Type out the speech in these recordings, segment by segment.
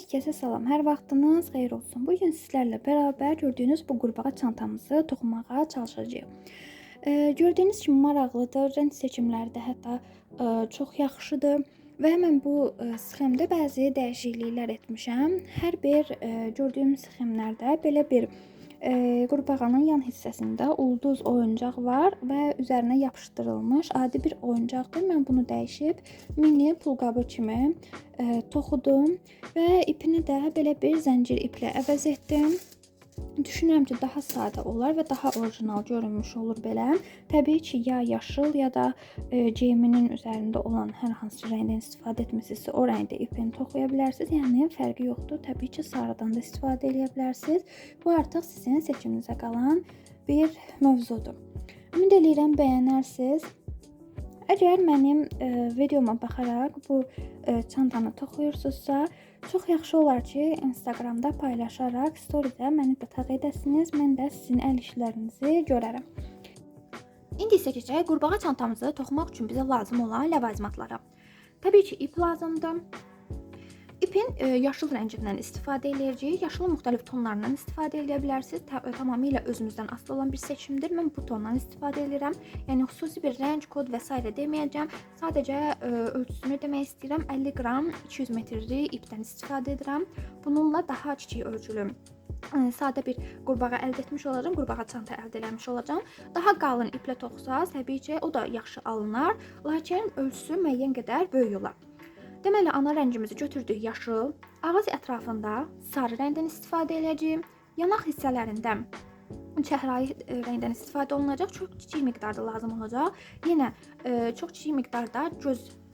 Hər kəsə salam, hər vaxtınız xeyir olsun. Bugün sizlərlə bərabər gördüyünüz bu qurbağa çantamızı toxumağa çalışacağıq. Gördüyünüz kimi maraqlıdır, rəng seçimləri də hətta çox yaxşıdır və mən bu sxemdə bəzi dəyişikliklər etmişəm. Hər bir gördüyüm sxemlərdə belə bir qurbağanın yan hissəsində ulduz oyuncaq var və üzərinə yapışdırılmış adi bir oyuncaqdır. Mən bunu dəyişib mini pulqabı kimi toxudum və ipini də belə bir zəncir iplə əvəz etdim. Düşünürəm ki, daha sadə olar və daha orijinal görünmüş olur belə. Təbii ki, ya yaşıl ya da geyiminin üzərində olan hər hansı rəngdən istifadə etmisinizsə o rəngdə ipini toxuya bilərsiniz. Yəni fərqi yoxdur. Təbii ki, sarıdan da istifadə edə bilərsiniz. Bu artıq sizin seçiminizə qalan bir mövzudur. Ümid edirəm bəyənərsiniz. Əgər mənim videoma baxaraq bu çantanı toxuyursunuzsa, çox yaxşı olar ki, Instagramda paylaşaraq story-də məni də taq edəsiniz. Mən də sizin əl işlərinizi görərəm. İndi isə keçək qurbağa çantamızı toxumaq üçün bizə lazım olan ləvazimatlara. Təbii ki, ip lazımdır. İpin yaşıl rəngindən istifadə edəcəyik. Yaşılın müxtəlif tonlarından istifadə edə bilərsiniz. Tamamilə özünüzdən asılı olan bir seçimdir. Mən bu tondan istifadə edirəm. Yəni xüsusi bir rəng, kod və s. deməyəcəm. Sadəcə ölçüsünü demək istəyirəm. 50 qram 200 metrlik ipdən istifadə edirəm. Bununla daha kiçik ölçülü sadə bir qurbağa əldə etmiş olacağam. Qurbağa çanta əldə etmiş olacağam. Daha qalın iplə toxusaz, təbii ki, o da yaxşı alınar. Lakin ölçüsü müəyyən qədər böyük olar. Deməli, ana rəngimizi götürdük yaşıl. Ağız ətrafında sarı rəngdən istifadə edəcəyik. Yanaq hissələrində çəhrayı rəngdən istifadə olunacaq. Çox kiçik miqdarda lazım olacaq. Yenə çox kiçik miqdarda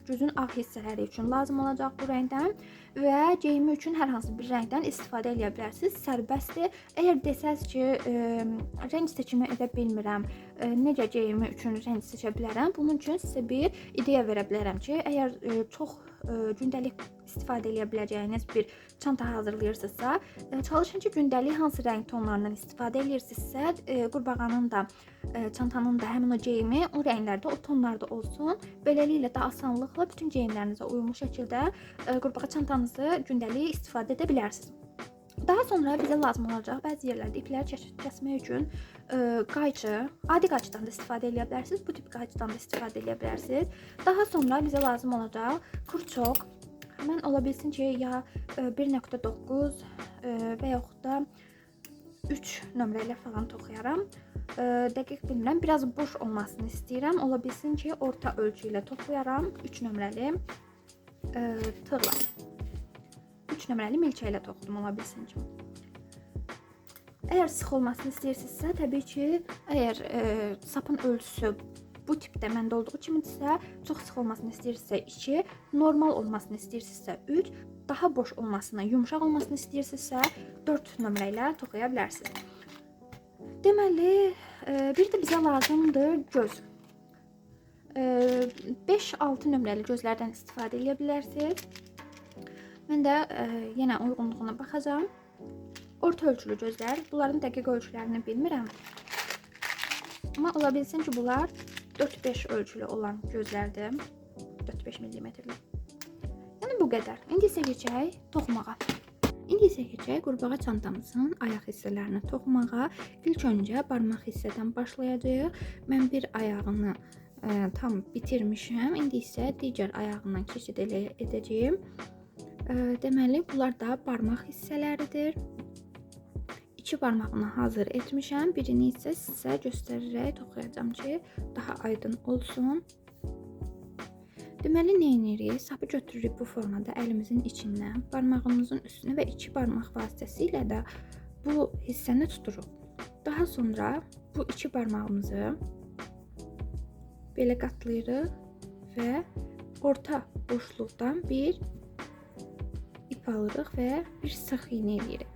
gözün ağ hissələri üçün lazım olacaq bu rəngdən və geyimi üçün hər hansı bir rəngdən istifadə edə bilərsiniz. Sərbəstdir. Əgər desəz ki, rəng seçimi edə bilmirəm, necə geyimi üçün rəng seçə bilərəm? Bunun üçün sizə bir ideya verə bilərəm ki, əgər çox gündəlik istifadə edə biləcəyiniz bir çanta hazırlayırsınızsa, çalışın ki, gündəlik hansı rəng tonlarından istifadə edirsinizsə, qurbağanın da, çantanın da həmin o geyimi o rənglərdə, o tonlarda olsun. Beləliklə də asanlıqla bütün geyimlərinizə uyumlu şəkildə qurbağa çantanızı gündəlik istifadə edə bilərsiniz. Daha sonra bizə lazım olacaq bəzi yerlərdə ipləri kəsmək üçün qayçı, adi qayçıdan da istifadə edə bilərsiniz, bu tip qayçıdan da istifadə edə bilərsiniz. Daha sonra bizə lazım olacaq kurçok. Mən ola bilsin ki, ya 1.9 və yaxud da 3 nömrə ilə falan toxuyaram. Dəqiq bilmirəm, biraz boş olmasını istəyirəm. Ola bilsin ki, orta ölçü ilə toxuyaram. 3 nömrəli tığla. 3 nömrəli milçə ilə toxudum, ola bilsin ki. Əgər sıx olmasını istəyirsinizsə, təbii ki, əgər sapın ölçüsü bu tipdə məndə olduğu kimidirsə, çox sıx olmasını istəyirsinizsə 2, normal olmasını istəyirsinizsə 3, daha boş olmasını, yumşaq olmasını istəyirsinizsə 4 nömrə ilə toxuya bilərsiniz. Deməli, bir də bizə lazımdır göz. 5-6 nömrəli gözlərdən istifadə edə bilərsiniz. Mən də yenə uyğunluğuna baxacağım. Orta ölçülü gözlər. Bunların dəqiq ölçülərini bilmirəm. Amma ola bilsin ki, bunlar 4-5 ölçülü olan gözlərdir. 4-5 millimetrli. Yəni bu qədər. İndi isə keçək toxumağa. İndi isə keçək qurbağa çantamızın ayaq hissələrini toxumağa. İlk öncə barmaq hissədən başlayacağıq. Mən bir ayağını tam bitirmişəm. İndi isə digər ayağından keçid edəcəyim. Deməli, bunlar da barmaq hissələridir. 2 barmağını hazır etmişəm. Birini isə sizə göstərərək toxuyacağım ki, daha aydın olsun. Deməli, nə edirik? Sapı götürürük bu formada əlimizin içindən, barmağımızın üstünə və 2 barmaq vasitəsilə də bu hissəni tuturuq. Daha sonra bu 2 barmağımızı belə qatlayırıq və orta boşluqdan bir ip alırıq və bir sıx iynə edirik.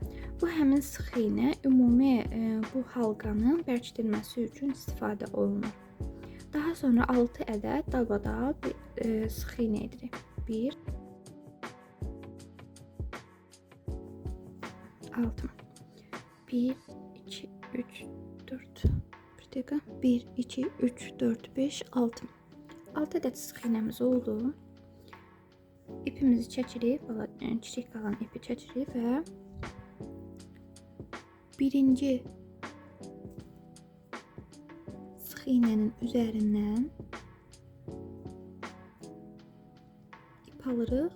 Bu həmin sıx iynə ümumi bu halqanın bərkidilməsi üçün istifadə olunur. Daha sonra 6 ədəd dalbadal sıx iynə edirik. 1 6 1 2 3 4 bir dəqiqə 1 2 3 4 5 6 6 ədəd sıx iynəmiz oldu. İpimizi çəkirik, kiçik qalan ipi çəkirik və birinci sıx iğnenin üzərindən ip alırıq,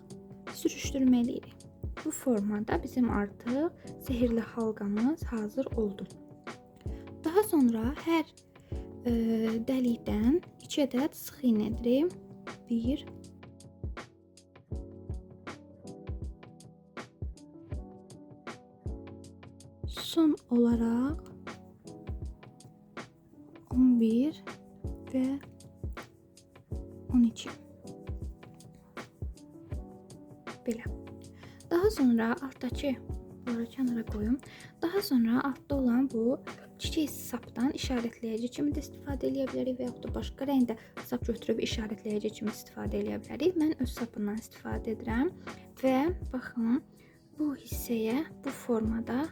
sürüşdürməliyik. Bu formada bizim artıq sehirli halqamız hazır oldu. Daha sonra hər dəlikdən 2 ədəd sıx iğne edirik. 1 son olaraq 11 və 12. Belə. Daha sonra altdakı, bunları kənara qoyum. Daha sonra altda olan bu kiçik sapdan işarətləyici kimi də istifadə edə bilərik və yaxud da başqa rəngdə sap götürüb işarətləyici kimi istifadə edə bilərik. Mən öz sapından istifadə edirəm və baxın, bu hissəyə bu formada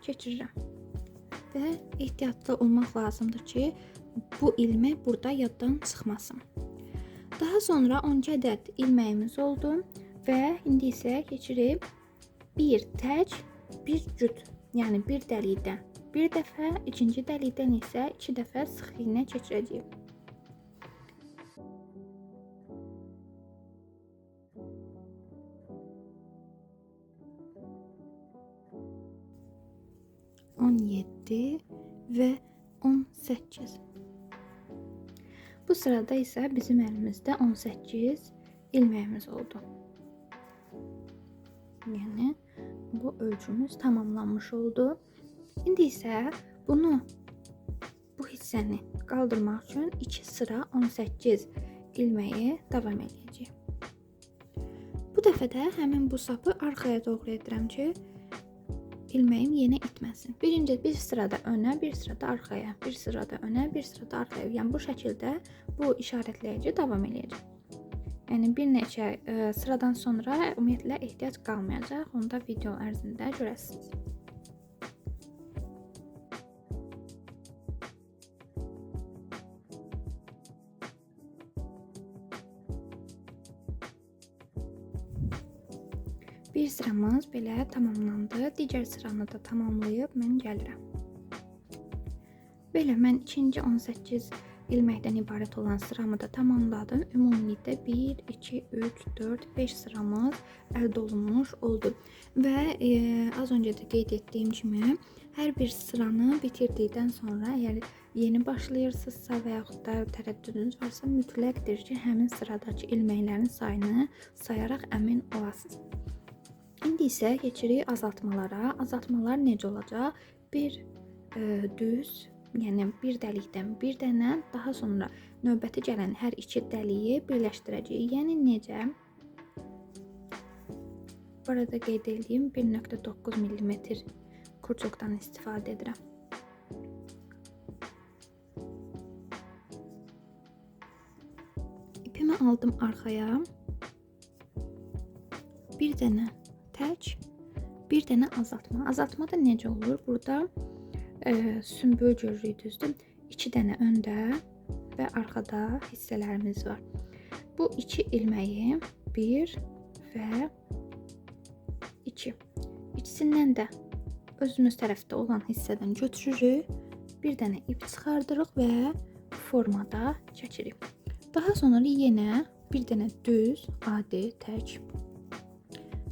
keçirirəm. Və ehtiyatlı olmaq lazımdır ki, bu ilmək burada yaddan çıxmasın. Daha sonra 12 ədəd ilməyimiz oldu və indi isə keçirib bir tək, bir cüt, yəni bir dəlikdən bir dəfə, ikinci dəlikdən isə 2 dəfə sıx iğnə keçirəcəyik. Və 18. Bu sırada isə bizim əlimizdə 18 ilməyimiz oldu. Yəni bu ölçümüz tamamlanmış oldu. İndi isə bunu, bu hissəni qaldırmaq üçün 2 sıra 18 ilməyi davam edəcəyik. Bu dəfə də həmin bu sapı arxaya doğru edirəm ki, ilməyim yenə itməsin. Bir sırada önə, bir sırada arxaya, bir sırada önə, bir sırada arxaya. Yəni bu şəkildə bu işarətləyici davam edəcək. Yəni bir neçə sıradan sonra ümumiyyətlə ehtiyac qalmayacaq. Onu da video ərzində görəsiniz. Bir sıramız belə tamamlandı. Digər sıranı da tamamlayıb mən gəlirəm. Belə mən ikinci 18 ilməkdən ibarət olan sıramı da tamamladım. Ümumilikdə 1, 2, 3, 4, 5 sıramız əldə olunmuş oldu. Və az öncə də qeyd etdiyim kimi hər bir sıranı bitirdikdən sonra əgər yeni başlayırsınızsa və yaxud da tərəddüdünüz varsa mütləqdir ki, həmin sıradakı ilməklərin sayını sayaraq əmin olasınız. İndi isə keçirik azaltmalara. Azaltmalar necə olacaq? Bir düz, yəni bir dəlikdən bir dənə, daha sonra növbəti gələn hər iki dəliyi birləşdirəcəyik. Yəni necə? Bu arada qeyd edeyim, 1.9 mm kurçokdan istifadə edirəm. İpimi aldım arxaya. Bir dənə tək, bir dənə azaltma. Azaltma da necə olur? Burada sümbül görürük, düzdür? 2 dənə öndə və arxada hissələrimiz var. Bu 2 ilməyi 1 və 2. İkisindən də özümüz tərəfdə olan hissədən götürürük. Bir dənə ip çıxardırıq və bu formada çəkirik. Daha sonra yenə bir dənə düz, adi, tək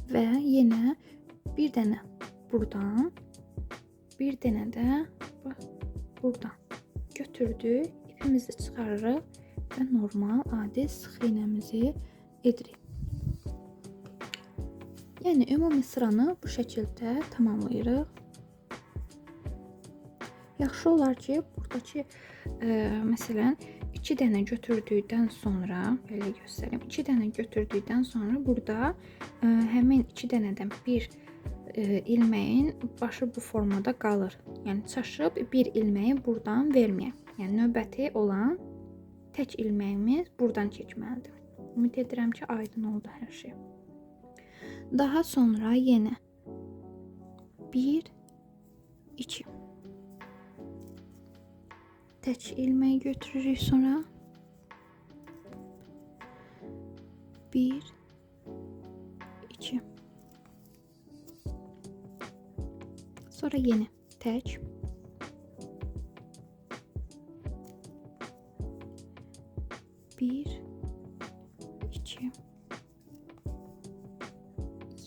və yenə bir dənə buradan, bir dənə də buradan götürdük, ipimizi çıxarırıq və normal adi sıx iğnəmizi edirik. Yəni ümumi sıranı bu şəkildə tamamlayırıq. Yaxşı olar ki, buradakı məsələn 2 dənə götürdükdən sonra, belə göstəreyim, 2 dənə götürdükdən sonra burada həmin 2 dənədən bir ilməyin başı bu formada qalır. Yəni çaşıb bir ilməyi buradan verməyək. Yəni növbəti olan tək ilməyimiz buradan keçməlidir. Ümid edirəm ki, aydın oldu hər şey. Daha sonra yenə 1, 2 tək ilmeği götürürük sonra 1, 2. Sonra yeni tək. 1, 2.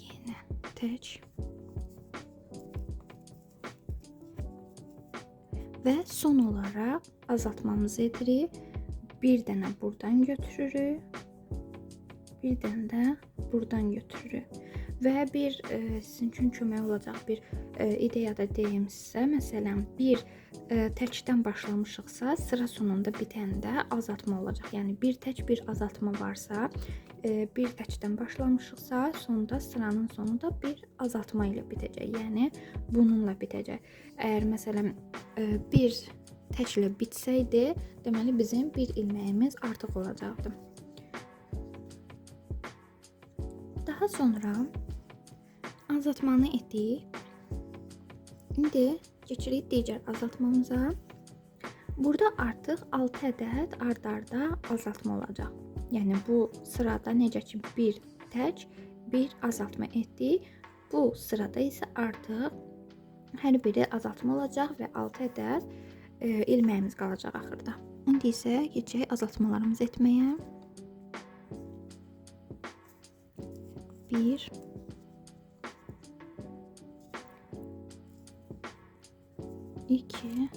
Yeni tək. Və son olaraq azaltmamızı edirik. Bir dənə buradan götürürük. Bir dənə də buradan götürürük. Və bir sizin üçün kömək olacaq bir ideyada deyim sizə. Məsələn, bir təkdən başlamışıqsa, sıra sonunda bitəndə azaltma olacaq. Yəni bir tək bir azaltma varsa, bir təkdən başlamışıqsa, sonda sıranın sonunda bir azaltma ilə bitəcək. Yəni bununla bitəcək. Əgər məsələn bir təklə bitsəydi, deməli bizim bir ilməyimiz artıq olacaqdı. Daha sonra azaltmanı etdik. İndi keçirik digər azaltmamıza. Burada artıq 6 ədəd ard-arda azaltma olacaq. Yəni bu sırada necə ki bir tək bir azaltma etdik. Bu sırada isə artıq hər biri azaltma olacaq və 6 ədəd ilməyimiz qalacaq axırda. İndi isə keçək azaltmalarımızı etməyə. 1, 2,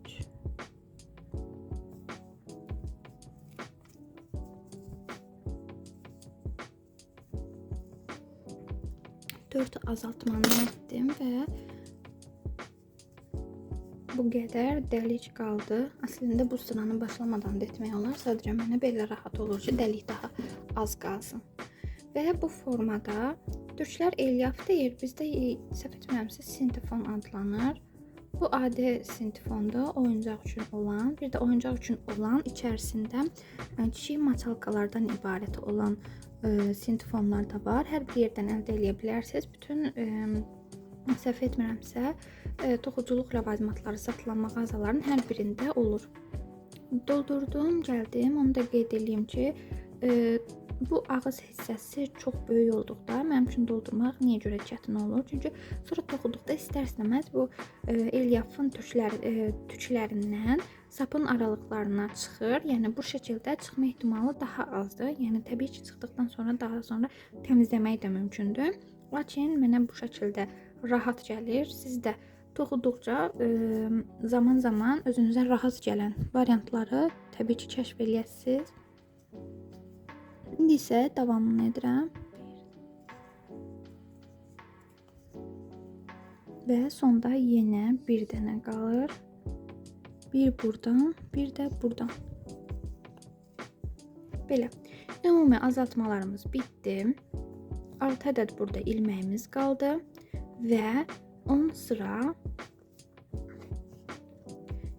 3, 4 azaltmanı etdim və bu qədər dəlik qaldı. Əslində bu sıranı başlamadan da etmək olar. Sadəcə mənə belə rahat olur ki, dəlik daha az qalsın. Və bu formada türklər elyaf deyir. Bizdə səhv etmirəmsə sintifon adlanır. Bu adi sintifonda oyuncaq üçün olan, bir də oyuncaq üçün olan içərisində kiçik maçalkalardan ibarət olan sintifonlar da var. Hər bir yerdən əldə edə bilərsiniz. Bütün səhv etmirəmsə toxuculuq ləvazimatları satılan mağazaların hər birində olur. Doldurdum, gəldim. Onu da qeyd edeyim ki, bu ağız hissəsi çox böyük olduqda mənim üçün doldurmaq niyə görə çətin olur? Çünki sonra toxuduqda istər-istəməz bu elyafın tüklərindən sapın aralıqlarına çıxır. Yəni bu şəkildə çıxma ehtimalı daha azdır. Yəni təbii ki, çıxdıqdan sonra daha sonra təmizləmək də mümkündür. Lakin mənə bu şəkildə rahat gəlir. Siz də toxuduqca zaman-zaman özünüzə rahat gələn variantları təbii ki, kəşf eləyəsiniz. İndi isə davamını edirəm. Və sonda yenə bir dənə qalır. Bir buradan, bir də buradan. Belə. Ümumi azaltmalarımız bitdi. 6 ədəd burada ilməyimiz qaldı. Və 10 sıra,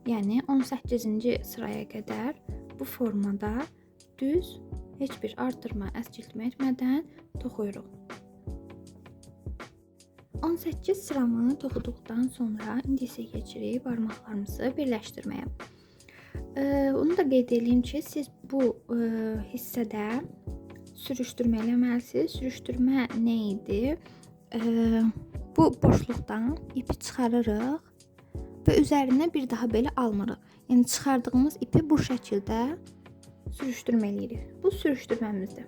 yəni 18-ci sıraya qədər bu formada düz, heç bir artırma, əskiltmə etmədən toxuyuruq. 18 sıramı toxuduqdan sonra indi isə keçirik barmaqlarımızı birləşdirməyə. Onu da qeyd edeyim ki, siz bu hissədə sürüşdürmə eləməlisiniz. Sürüşdürmə nə idi? Bu boşluqdan ipi çıxarırıq və üzərinə bir daha belə almırıq. Yəni çıxardığımız ipi bu şəkildə sürüşdürmə eləyirik. Bu sürüşdürməmizdir.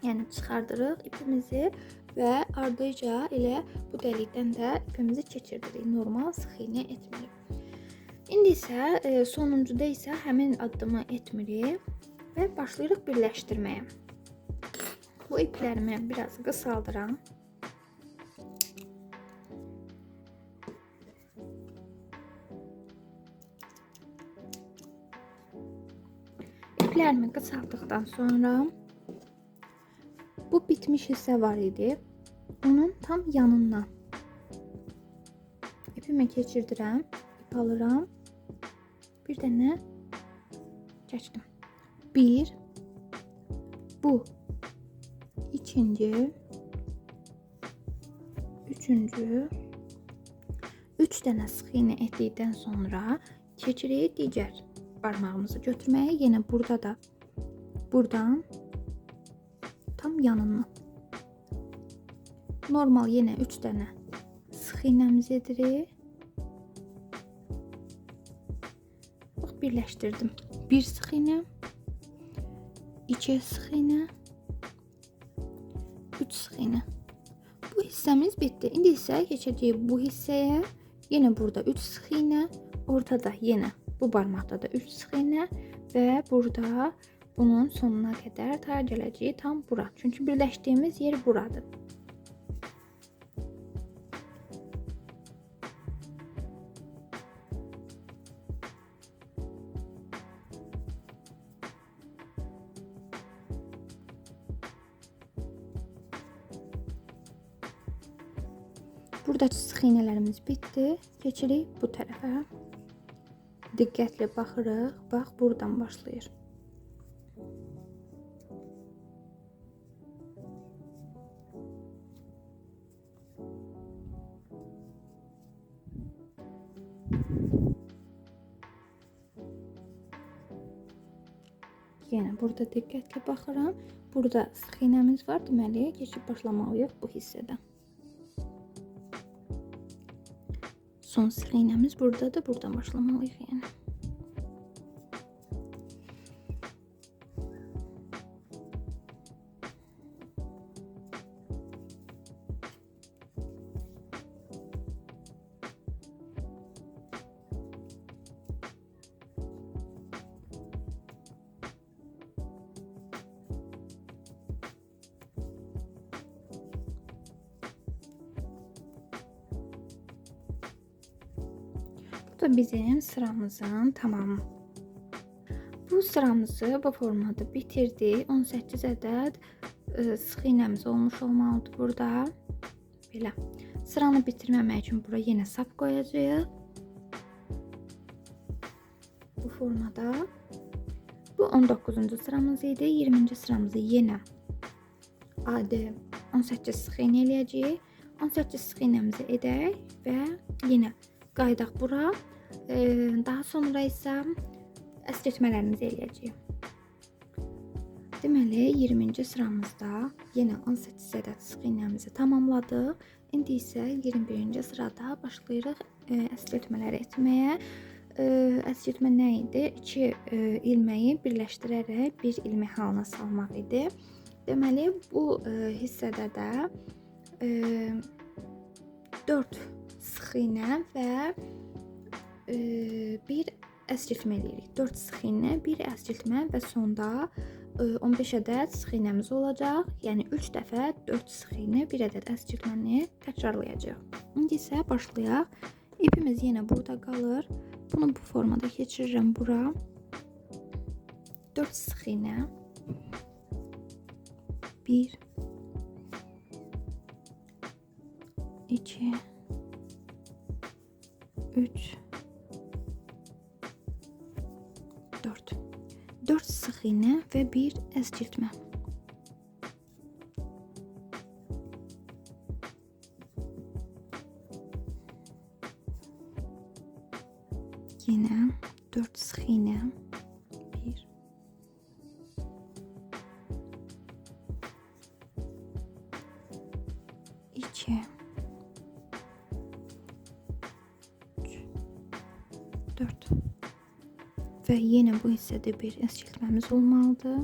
Yəni çıxardırıq ipimizi və ardıca elə bu dəlikdən də ipimizi keçirdirik. Normal sıx iğnə etmirik. İndi isə sonuncuda isə həmin addımı etmirik və başlayırıq birləşdirməyə. Bu iplərimi biraz qısaldıram. İplərimi qısaltdıqdan sonra bu bitmiş hissə var idi. Onun tam yanından ipimi keçirdirəm, ip alıram. Bir dənə çəkdim. Bir, bu ikinci, üçüncü, 3 dənə sıx iynə etdikdən sonra keçirik digər barmağımızı götürməyə. Yenə burada da buradan tam yanından normal yenə 3 dənə sıx iynəmizi edirik. Bax, birləşdirdim. 1 sıx iynə, 2 sıx iynə, 3 sıx iynə. Bu hissəmiz bitdi. İndi isə keçəcəyik bu hissəyə. Yenə burada 3 sıx iynə, ortada yenə bu barmaqda da 3 sıx iynə və burada bunun sonuna qədər ta gələcəyik tam bura. Çünki birləşdiyimiz yer buradır. Buradakı sıx iynələrimiz bitdi. Keçirik bu tərəfə. Diqqətlə baxırıq. Bax, buradan başlayır. Yenə burada diqqətlə baxıram. Burada sıx iynəmiz var. Deməli, keçib başlamalıyıq bu hissədən. Son sıx iynəmiz buradadır. Buradan başlamalıyıq yəni. Bu da bizim sıramızın tamamı. Bu sıramızı bu formada bitirdik. 18 ədəd sıx iynəmiz olmuş olmalıdır burada. Belə. Sıranı bitirməmək üçün bura yenə sap qoyacağıq. Bu formada. Bu 19-cu sıramız idi. 20-ci sıramızı yenə adi 18 sıx iynə eləyəcəyik. 18 sıx iynəmizi edək və yenə qaydaq bura. Daha sonra isə əsgətmələrimizi eləyəcəyik. Deməli, 20-ci sıramızda yenə 18 ədəd sıx iynəmizi tamamladıq. İndi isə 21-ci sırada başlayırıq əsgətmələri etməyə. Əsgətmə nə idi? 2 ilməyi birləşdirərək bir ilmək halına salmaq idi. Deməli, bu hissədə də 4 sıx iynə və bir əsgiltmə eləyirik. 4 sıx iynə, bir əsgiltmə və sonda 15 ədəd sıx iynəmiz olacaq. Yəni 3 dəfə 4 sıx iynə, bir ədəd əsgiltməni təkrarlayacağıq. İndi isə başlayaq. İpimiz yenə burada qalır. Bunu bu formada keçirirəm bura. 4 sıx iynə. 1 2 3 4 sıx iynə və bir əskiltmə. Yenə 4 sıx iynə. 1 2 3 4 və yenə bu hissədə bir əskiltməmiz olmalıdır.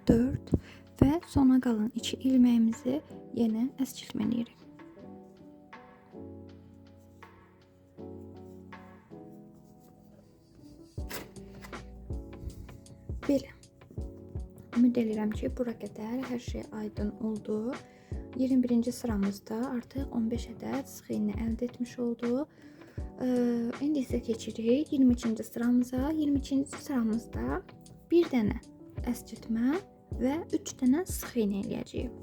Dörd və sona qalan 2 ilməyimizi yenə əskiltmələyirik. Belə. Ümid edirəm ki, bura qədər hər şey aydın oldu. 21-ci sıramızda artıq 15 ədəd sıx iynə əldə etmiş olduq. İndi isə keçirik 22-ci sıramıza. 22-ci sıramızda bir dənə əskiltmə və 3 dənə sıx iynə eləyəcəyik.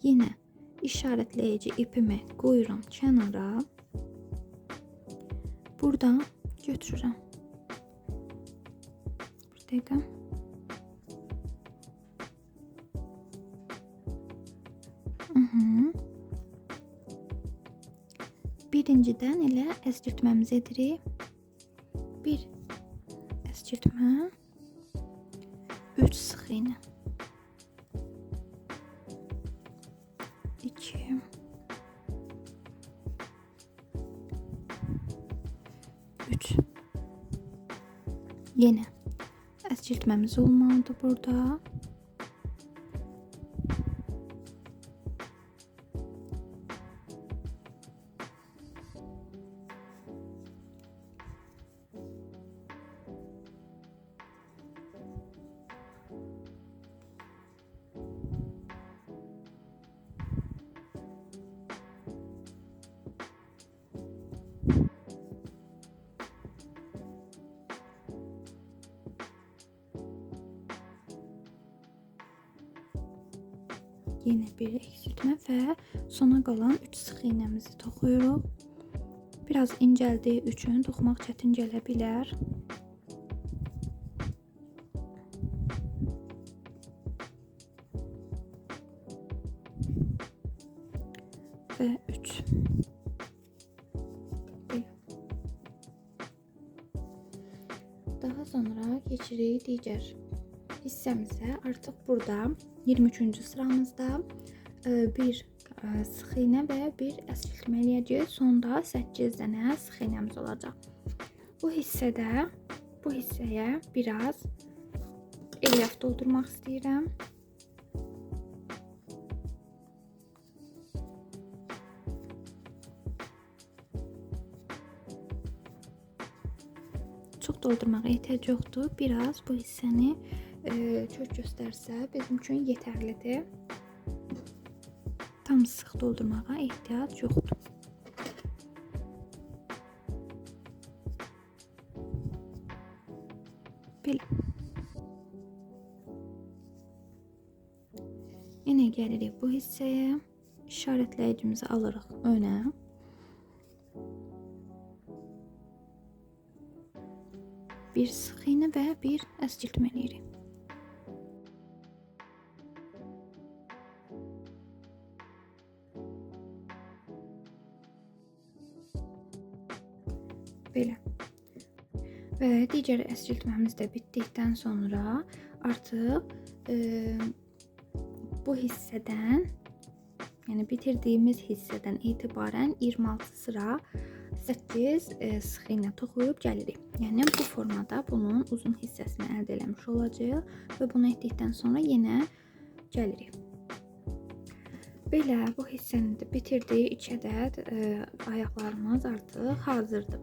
Yenə işarətləyici ipimi qoyuram kənara. Buradan götürürəm. Bir dəqiqə. Birincidən elə əskirtməmizi edirik. Bir əskirtmə, 3 sıx iynə. 2 3 Yenə əskirtməmiz olmalıdır burada. Yenə bir eksiltmə və sona qalan 3 sıx iynəmizi toxuyuruq. Biraz incəldiyi üçün toxumaq çətin gələ bilər. Və 3. Daha sonra keçirik digər hissəmizə. Artıq burada 23-cü sıramızda bir sıx iynə və bir əskiltmə eləyəcəyik. Sonda 8 dənə sıx iynəmiz olacaq. Bu hissəyə biraz elyaf doldurmaq istəyirəm. Çox doldurmağa ehtiyac yoxdur. Biraz bu hissəni kök göstərsə bizim üçün yetərlidir. Tam sıx doldurmağa ehtiyac yoxdur. Belə. Yenə gəlirik bu hissəyə. İşarətləyicimizi alırıq önə. Bir sıx iynə və bir əskiltmə eləyirik. Belə. Və digər əskiltməmiz də bitdikdən sonra artıq bu hissədən, yəni bitirdiyimiz hissədən etibarən 26 sıra 8 sıx iynə toxuyub gəlirik. Yəni bu formada bunun uzun hissəsini əldə eləmiş olacağıq və bunu etdikdən sonra yenə gəlirik. Belə bu hissəni də bitirdik. 2 ədəd ayaqlarımız artıq hazırdır.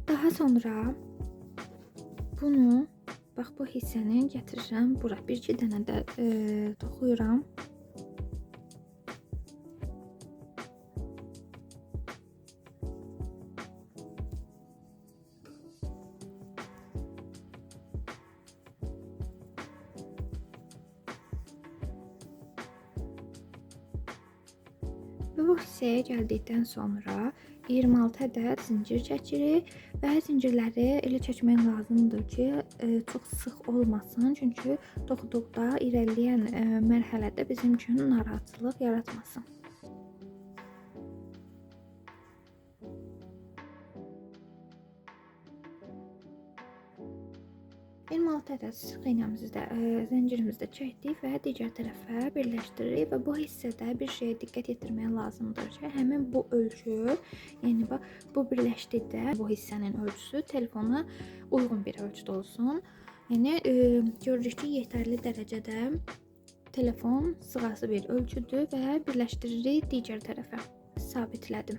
Daha sonra bunu bax bu hissəni gətirirəm bura. 1-2 dənə də toxuyuram. Və bu hissəyə gəldikdən sonra 26 ədəd zincir çəkirik və zincirləri elə çəkmək lazımdır ki, çox sıx olmasın. Çünki toxuduqda irəliləyən mərhələdə bizim üçün narahatçılıq yaratmasın. ədəd sıx iynəmizi də zəncirimizdə çəkdik və digər tərəfə birləşdiririk və bu hissədə bir şeyə diqqət yetirmək lazımdır ki, həmin bu ölçü, yəni bu birləşdikdə bu hissənin ölçüsü telefona uyğun bir ölçüdə olsun. Yəni görürük ki, yetərli dərəcədə telefon sığası bir ölçüdür və birləşdiririk digər tərəfə. Sabitlədim.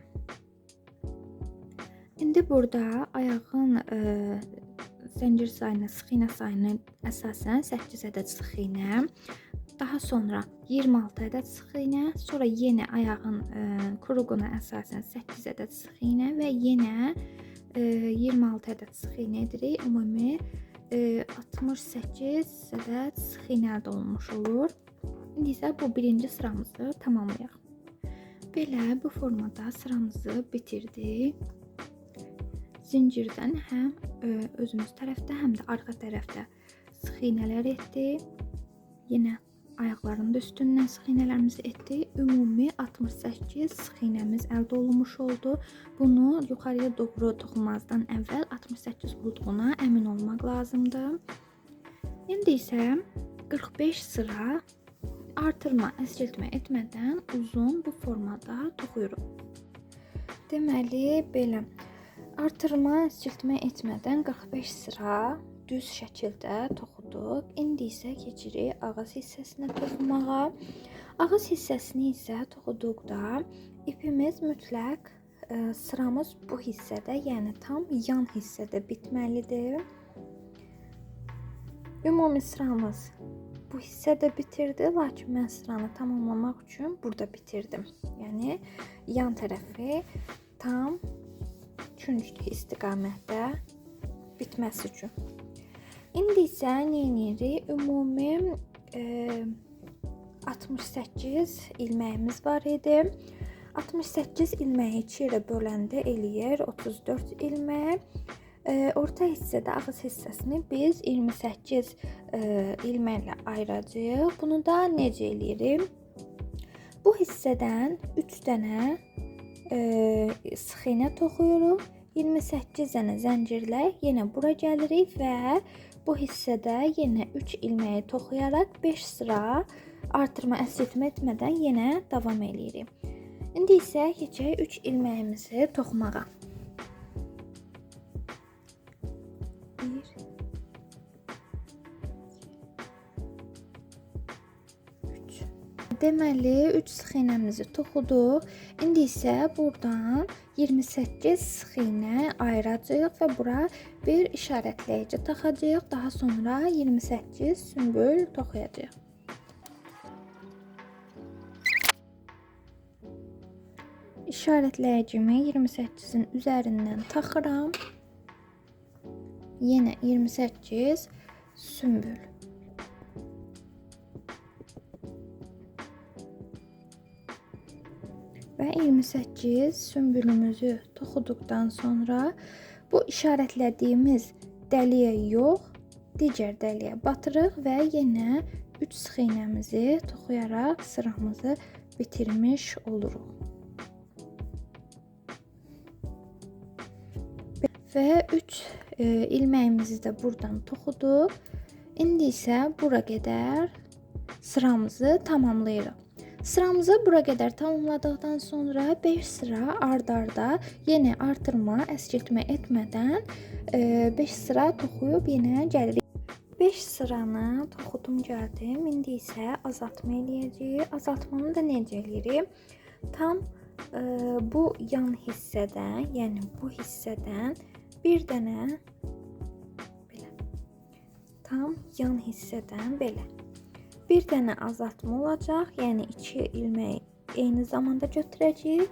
İndi burada ayağın zəncir sayına, sıx iynə sayına əsasən 8 ədəd sıx iynə, daha sonra 26 ədəd sıx iynə, sonra yenə ayağın kuruğuna əsasən 8 ədəd sıx iynə və yenə 26 ədəd sıx iynə edirik. Ümumi 68 ədəd sıx iynə əldə olunmuş olur. İndi isə bu birinci sıramızı tamamlayaq. Belə bu formada sıramızı bitirdik. Zincirdən həm özümüz tərəfdə, həm də arxa tərəfdə sıx iynələr etdik. Yenə ayaqlarının da üstündən sıx iynələrimizi etdik. Ümumi 68 sıx iynəmiz əldə olunmuş oldu. Bunu yuxarıya doğru toxunmazdan əvvəl 68 olduğuna əmin olmaq lazımdır. İndi isə 45 sıra artırma, əskiltmə etmədən uzun bu formada toxuyuruq. Deməli, belə artırma, əskiltmə etmədən 45 sıra düz şəkildə toxuduq. İndi isə keçirik ağız hissəsinə toxumağa. Ağız hissəsini isə toxuduqda ipimiz mütləq sıramız bu hissədə, yəni tam yan hissədə bitməlidir. Ümumi sıramız bu hissədə bitirdi, lakin mən sıranı tamamlamaq üçün burada bitirdim. Yəni yan tərəfi tam üçüncü istiqamətdə bitməsi üçün. İndi isə nə edirik? Ümumi 68 ilməyimiz var idi. 68 ilməyi 2 ilə böləndə eləyir 34 ilmək. Orta hissədə ağız hissəsini biz 28 ilməklə ayıracağıq. Bunu da necə eləyirik? Bu hissədən 3 dənə sıx iynə toxuyuruq. 28 dənə zəncirlə yenə bura gəlirik və bu hissədə yenə 3 ilməyi toxuyaraq 5 sıra artırma, əskiltmə etmədən yenə davam eləyirik. İndi isə keçək 3 ilməyimizi toxumağa. Deməli 3 sıx iynəmizi toxuduq. İndi isə buradan 28 sıx iynə ayıracağıq və bura bir işarətləyici taxacağıq. Daha sonra 28 sümbül toxuyacağıq. İşarətləyicimi 28-in üzərindən taxıram. Yenə 28 sümbül. Və 28 sümbülümüzü toxuduqdan sonra bu işarətlədiyimiz dəliyə yox, digər dəliyə batırıq və yenə 3 sıx iynəmizi toxuyaraq sıramızı bitirmiş oluruq. Və 3 ilməyimizi də buradan toxuduq. İndi isə bura qədər sıramızı tamamlayırıq. Sıramızı bura qədər tamamladıqdan sonra 5 sıra ard-arda yenə artırma, əskiltmə etmədən 5 sıra toxuyub yenə gəlirik. 5 sıranı toxudum gəldim. İndi isə azaltma eləyəcəyik. Azaltmanı da necə eləyirik? Tam bu yan hissədən, yəni bu hissədən bir dənə belə. Tam yan hissədən belə. Bir dənə azaltma olacaq, yəni 2 ilməyi eyni zamanda götürəcəyik.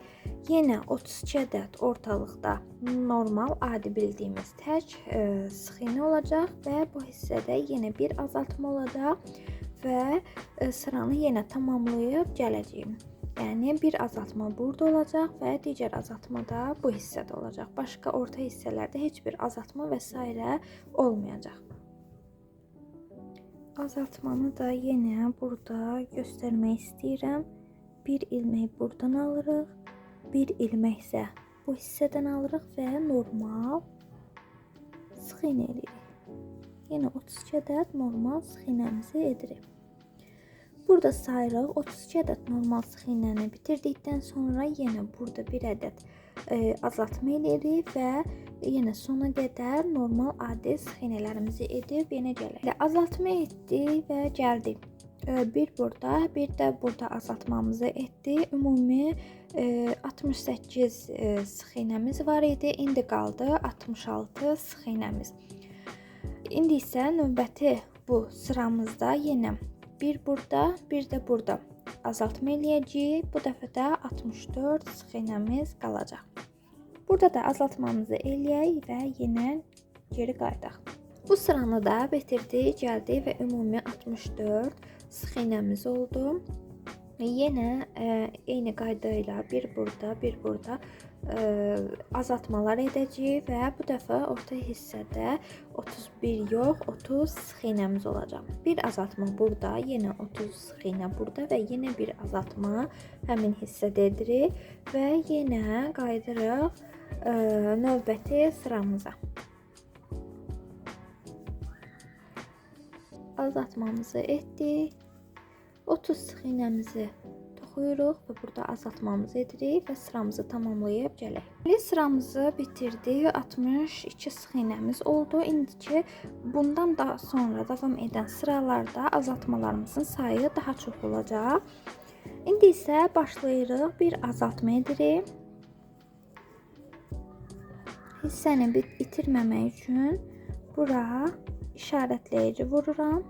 Yenə 32 ədəd ortalıqda normal, adi bildiyimiz tək sıx iynə olacaq və bu hissədə yenə bir azaltma olacaq və sıranı yenə tamamlayıb gələcəyim. Yəni bir azaltma burada olacaq və digər azaltma da bu hissədə olacaq. Başqa orta hissələrdə heç bir azaltma və s. olmayacaq. Azaltmanı da yenə burada göstərmək istəyirəm. Bir ilmək buradan alırıq. Bir ilmək isə bu hissədən alırıq və normal sıx iynə edirik. Yenə 32 ədəd normal sıx iynəmizi edirik. Burada sayırıq. 32 ədəd normal sıx iynəni bitirdikdən sonra yenə burada bir ədəd azaltma edirik və yenə sona qədər normal adi sıx iynələrimizi edib yenə gələk. Azaltma etdik və gəldik. Bir burada, bir də burada azaltmamızı etdik. Ümumi 68 sıx iynəmiz var idi. İndi qaldı 66 sıx iynəmiz. İndi isə növbəti bu sıramızda yenə bir burada, bir də burada azaltma eləyəcəyik. Bu dəfə də 64 sıx iynəmiz qalacaq. Burada da azaltmamızı eləyək və yenə geri qayıdaq. Bu sıranı da bitirdik, gəldik və ümumi 64 sıx iynəmiz oldu. Yenə eyni qayda ilə bir burada, bir burada azaltmalar edəcəyik və bu dəfə orta hissədə 31 yox, 30 sıx iynəmiz olacaq. Bir azaltma burada, yenə 30 sıx iynə burada və yenə bir azaltma həmin hissədə edirik və yenə qayıdırıq növbəti sıramıza. Azaltmamızı etdik. 30 sıx iynəmizi toxuyuruq və burada azaltmamızı edirik və sıramızı tamamlayıb gələk. Sıramızı bitirdik. 62 sıx iynəmiz oldu. İndiki bundan daha sonra davam edən sıralarda azaltmalarımızın sayı daha çox olacaq. İndi isə başlayırıq. Bir azaltma edirik. Hissəni itirməmək üçün bura işarətləyici vururam.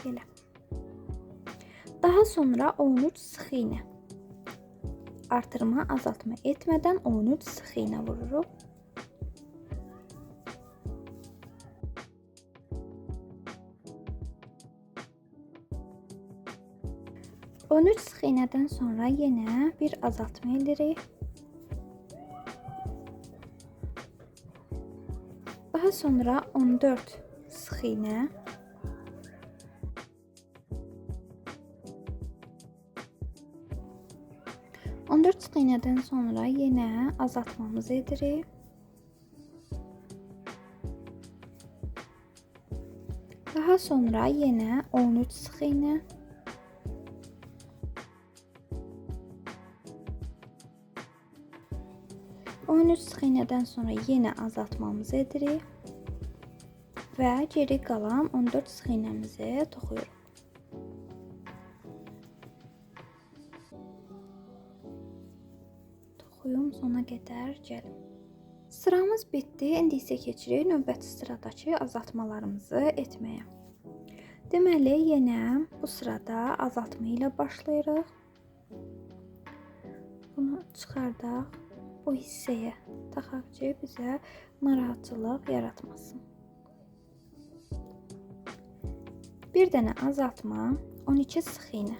Belə. Daha sonra 13 sıx iynə. Artırma, azaltma etmədən 13 sıx iynə vururuq. On üç sıx iynədən sonra yenə bir azaltma edirik. Daha sonra 14 sıx iynə. On 14 sıx iynədən sonra yenə azaltmamızı edirik. Daha sonra yenə 13 sıx iynə. On 13 sıx iynədən sonra yenə azaltmamızı edirik və geri qalan 14 sıx iynəmizi toxuyuruq. Sona qədər gəlin. Sıramız bitdi. İndi isə keçirik növbəti sıradakı azaltmalarımızı etməyə. Deməli, yenə bu sırada azaltma ilə başlayırıq. Bunu çıxardaq. Bu hissəyə taxaq ki, bizə narahatçılıq yaratmasın. Bir dənə azaltma, 12 sıx iynə.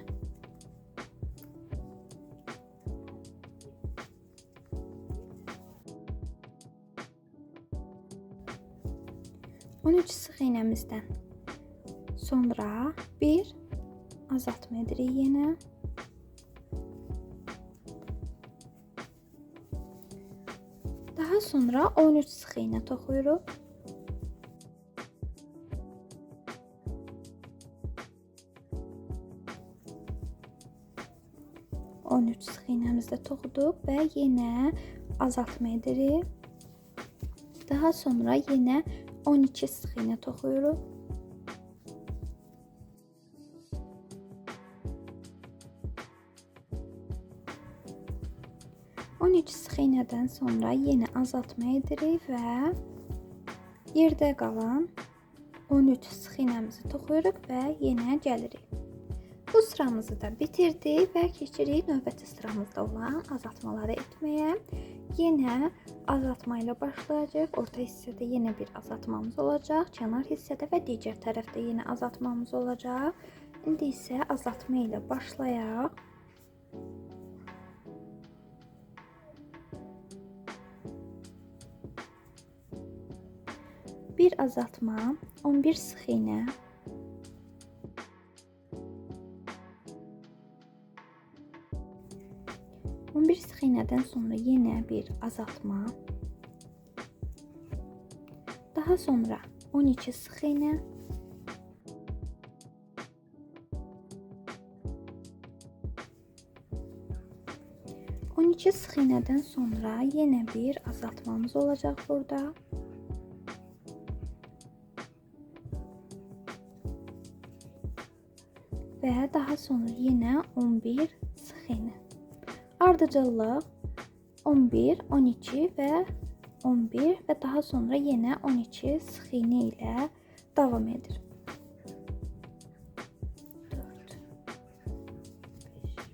13 sıx iynəmizdən sonra bir azaltma edirik yenə. Daha sonra 13 sıx iynə toxuyuruq. On üç sıx iynəmizdə toxuduq və yenə azaltma edirik. Daha sonra yenə 12 sıx iynə toxuyuruq. On iki sıx iynədən sonra yenə azaltma edirik və yerdə qalan 13 sıx iynəmizi toxuyuruq və yenə gəlirik. Bu sıramızı da bitirdik və keçirik növbəti sıramızda olan azaltmaları etməyə. Yenə azaltma ilə başlayacağıq. Orta hissədə yenə bir azaltmamız olacaq. Kənar hissədə və digər tərəfdə yenə azaltmamız olacaq. İndi isə azaltma ilə başlayaq. Bir azaltma, 11 sıx iynə. Bir sıx iynədən sonra yenə bir azaltma. Daha sonra 12 sıx iynə. On iki sıx iynədən sonra yenə bir azaltmamız olacaq burada. Və daha sonra yenə 11 sıx iynə. Ardıcıllıq 11, 12 və 11 və daha sonra yenə 12 sıx iynə ilə davam edir. 4, 5,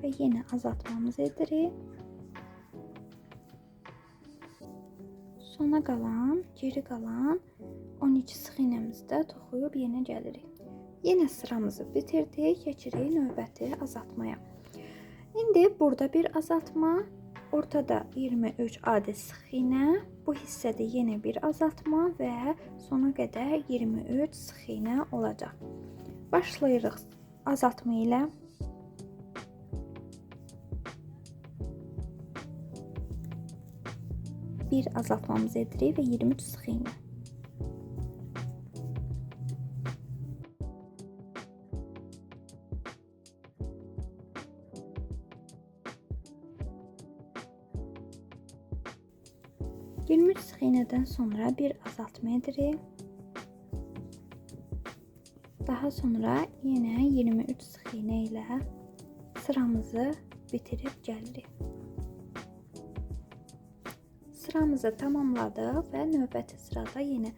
və yenə azaltmamızı edirik. Sona qalan, geri qalan 12 sıx iynəmizdə toxuyub yenə gəlirik. Yenə sıramızı bitirdik, keçirik növbəti azaltmaya. İndi burada bir azaltma, ortada 23 adi sıx iynə, bu hissədə yenə bir azaltma və sona qədər 23 sıx iynə olacaq. Başlayırıq azaltma ilə. Bir azaltmamızı edirik və 23 sıx iynə. Sıx iynədən sonra bir azaltma edirik. Daha sonra yenə 23 sıx iynə ilə sıramızı bitirib gəlirik. Sıramızı tamamladıq və növbəti sırada yenə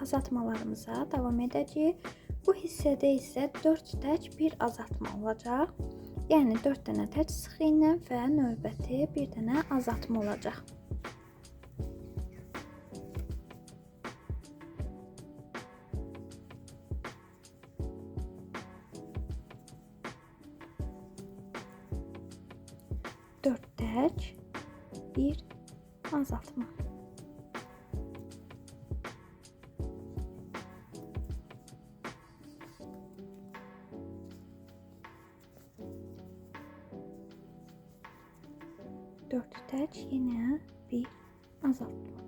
azaltmalarımıza davam edəcəyik. Bu hissədə isə 4 tək bir azaltma olacaq. Yəni 4 dənə tək sıx iynə və növbəti bir dənə azaltma olacaq. Dört tək bir azaltma. Dört tək yenə bir azaltma.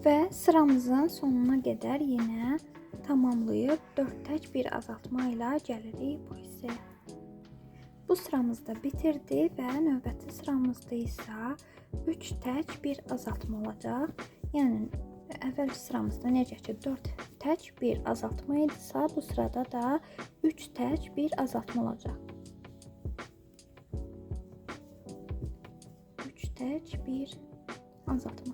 Və sıramızın sonuna qədər yenə tamamlayıb 4 tək bir azaltma ilə gəlirik bu hissəyə. Bu sıramızda bitirdik və növbəti sıramızda isə 3 tək bir azaltma olacaq. Yəni əvvəlki sıramızda necə ki 4 tək bir azaltma idisə, bu sırada da 3 tək bir azaltma olacaq. 3 tək bir azaltma.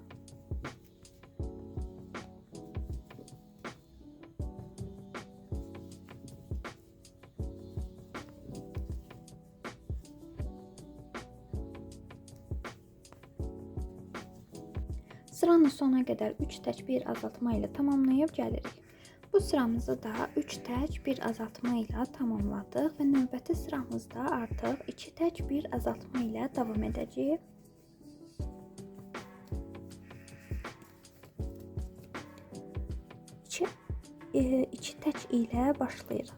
Sıranın sona qədər 3 tək bir azaltma ilə tamamlayıb gəlirik. Bu sıramızı da 3 tək bir azaltma ilə tamamladıq və növbəti sıramızda artıq 2 tək bir azaltma ilə davam edəcəyik. İki tək ilə başlayırıq.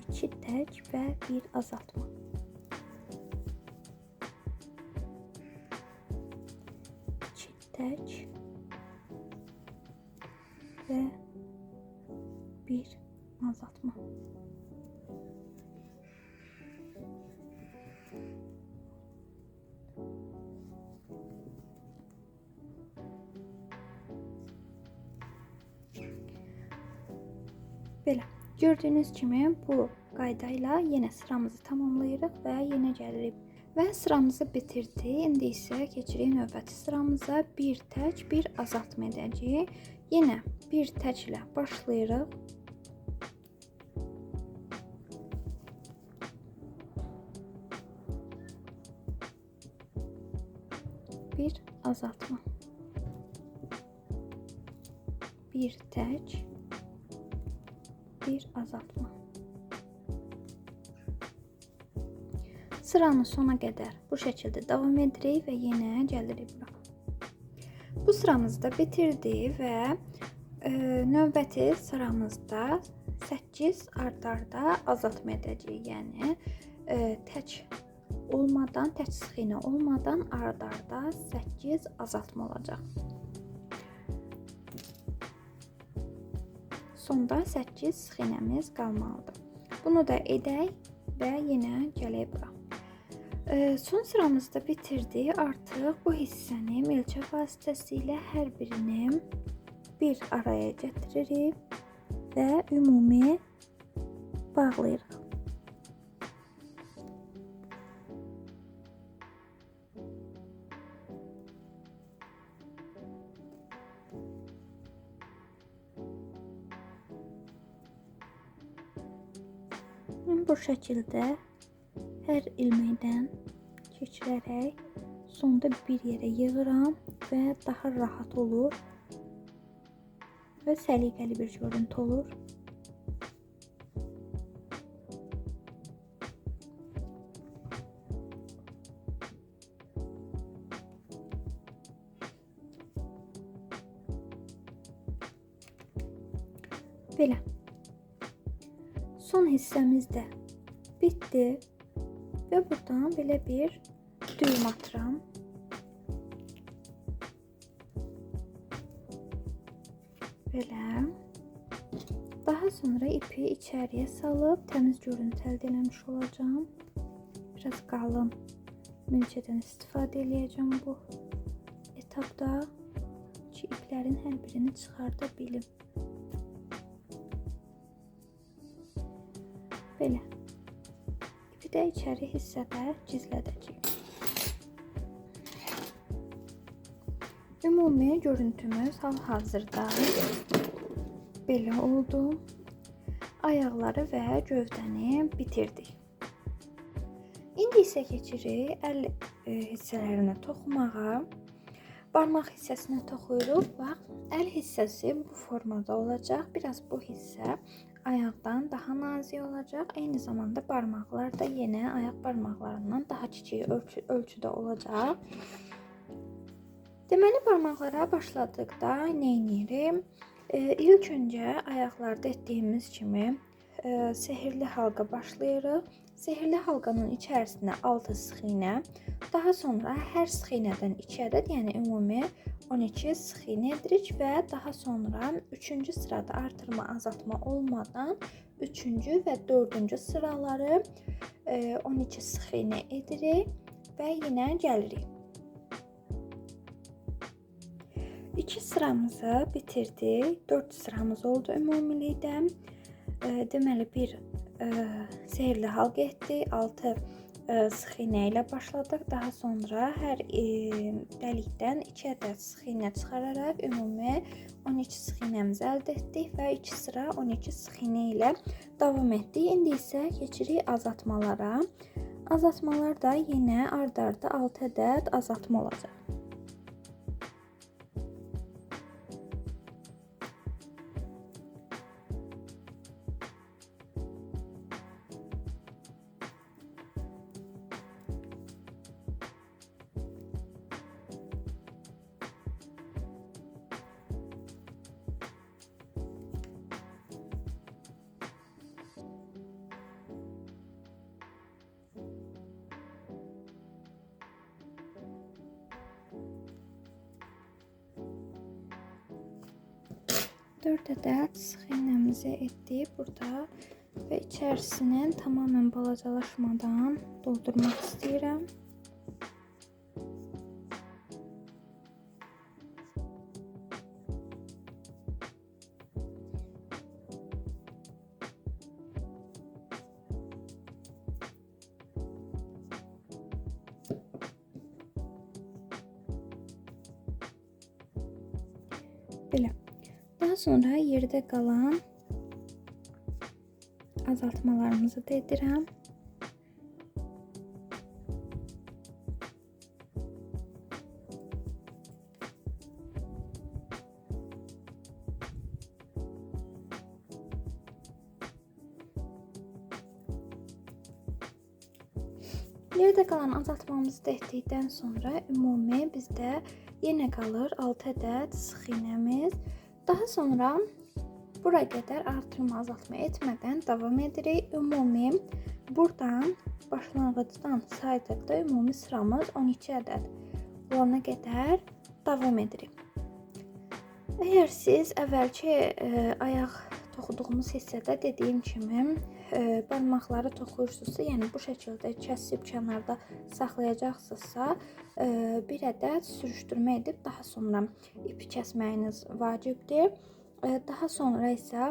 İki tək və bir azaltma. Tək və bir azaltma. Belə. Gördüyünüz kimi bu qayda ilə yenə sıramızı tamamlayırıq və yenə gəlirik. Və sıramızı bitirdik. İndi isə keçirik növbəti sıramıza. Bir tək bir azaltma edəcəyik. Yenə bir tək ilə başlayırıq. Bir azaltma. Bir tək bir azaltma. Sıranın sona qədər bu şəkildə davam edirik və yenə gəlirik bura. Bu sıramızı da bitirdik və növbəti sıramızda 8 ard-arda azaltma edəcəyik. Yəni tək olmadan, tək sıx iynə olmadan ard-arda 8 azaltma olacaq. Sonda 8 sıx iynəmiz qalmalıdır. Bunu da edək və yenə gələk bura. Son sıramızda bitirdik. Artıq bu hissəni milçə vasitəsilə hər birini bir araya gətiririk və ümumi bağlayırıq. bu şəkildə hər ilməkdən keçirərək sonda bir yerə yığıram və daha rahat olur və səliqəli bir görüntü olur. Belə. Son hissəmiz də bitdi və buradan belə bir düym atıram. Belə. Daha sonra ipi içəriyə salıb təmiz görüntü əldə etmiş olacağım. Biraz qalın milçədən istifadə edəcəm bu etapda ki, iplərin hər birini çıxarda bilim. Belə. İpi də içəri hissədə gizlədəcəyim. Ümumi görüntümüz hal-hazırda belə oldu. Ayaqları və gövdəni bitirdik. İndi isə keçirik əl hissələrinə toxumağa. Barmaq hissəsinə toxuyuruq. Bax, əl hissəsi bu formada olacaq. Biraz bu hissə ayaqdan daha nazik olacaq. Eyni zamanda barmaqlar da yenə ayaq barmaqlarından daha kiçik ölçüdə olacaq. Deməli, barmaqlara başladıqda nə edirik? İlk öncə ayaqlarda etdiyimiz kimi sehirli halqa başlayırıq. Sehirli halqanın içərisinə 6 sıx iynə, daha sonra hər sıx iynədən 2 ədəd, yəni ümumi 12 sıx iynə edirik və daha sonra 3-cü sırada artırma, azaltma olmadan 3-cü və 4-cü sıraları 12 sıx iynə edirik və yenə gəlirik. 2 sıramızı bitirdik. 4 sıramız oldu ümumilikdə. Deməli bir sehirli halqa etdik. 6 sıx iynə ilə başladıq. Daha sonra hər dəlikdən 2 ədəd sıx iynə çıxararaq ümumi 12 sıx iynəmizi əldə etdik və 2 sıra 12 sıx iynə ilə davam etdik. İndi isə keçirik azaltmalara. Azaltmalar da yenə ard-arda 6 ədəd azaltma olacaq. Dörd ədəd sıx iynəmizi etdik burada və içərisini tamamilə balacalaşmadan doldurmaq istəyirəm. Belə. Daha sonra yerdə qalan azaltmalarımızı da edirəm. Yerdə qalan azaltmamızı da etdikdən sonra ümumi bizdə yenə qalır 6 ədəd sıx iynəmiz. Daha sonra bura qədər artırma, azaltma etmədən davam edirik. Ümumi buradan başlanğıcdan saydıqda ümumi sıramız 12 ədəd olana qədər davam edirik. Əgər siz əvvəlki ayaq toxuduğumuz hissədə dediyim kimi barmaqları toxuyursunuzsa, yəni bu şəkildə kəsib kənarda saxlayacaqsınızsa, bir ədəd sürüşdürmə edib daha sonra ipi kəsməyiniz vacibdir. Daha sonra isə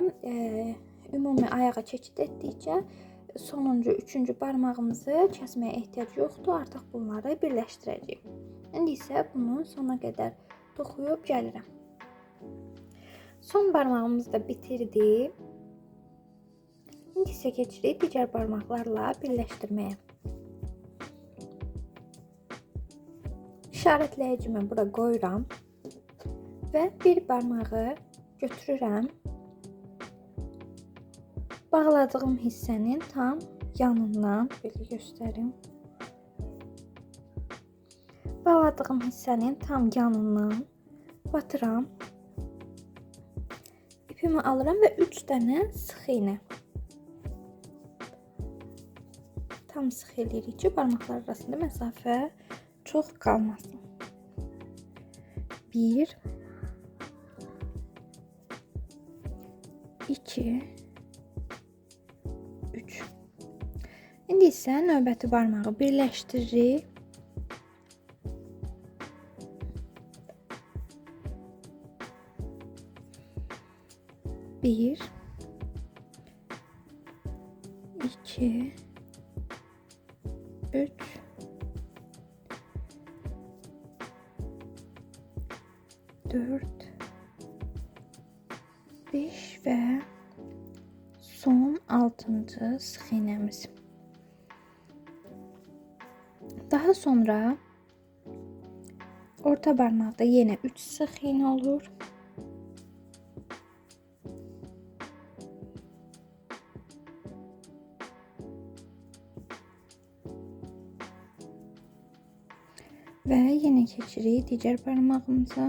ümumi ayağa keçid etdikcə sonuncu, 3-cü barmağımızı kəsməyə ehtiyac yoxdur. Artıq bunları birləşdirəcəyik. İndi isə bunu sona qədər toxuyub gəlirəm. Son barmağımızı da bitirdik. İndi isə keçirik digər barmaqlarla birləşdirməyə. İşarətləyicimi bura qoyuram və bir barmağı götürürəm. Bağladığım hissənin tam yanından, belə göstərim. Bağladığım hissənin tam yanından batıram. İpimi alıram və 3 dənə sıx iynə. Tam sıx eləyirik ki, barmaqlar arasında məsafə çox qalmasın. 1 2 3. İndi isə növbəti barmağı birləşdiririk. Bir, iki, üç, dört, beş və son 6-cı sıx iynəmiz. Daha sonra orta barmaqda yenə 3 sıx iynə olur. Və yenə keçirik digər barmağımıza.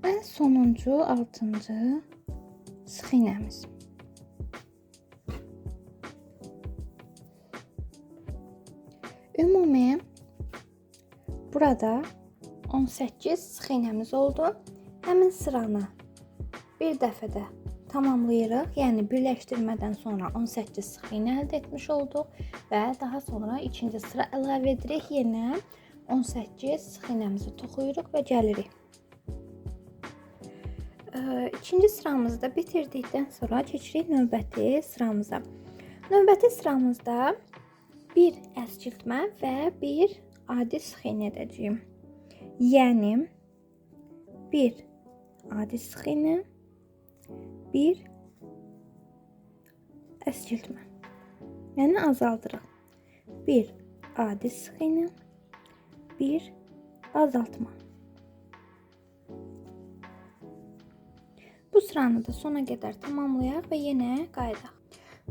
Və sonuncu 6-cı sıx iynəmiz. Ümumi burada 18 sıx iynəmiz oldu. Həmin sıranı bir dəfədə tamamlayırıq. Yəni birləşdirmədən sonra 18 sıx iynə əldə etmiş olduq və daha sonra ikinci sıra əlavə edirik. Yenə 18 sıx iynəmizi toxuyuruq və gəlirik. İkinci sıramızı da bitirdikdən sonra keçirik növbəti sıramıza. Növbəti sıramızda bir əskiltmə və bir adi sıx iynə edəcəyim. Yəni bir adi sıx iynə, bir əskiltmə. Yəni azaldırıq. Bir adi sıx iynə, bir azaltma. Bu sıranı da sona qədər tamamlayaq və yenə qayıdaq.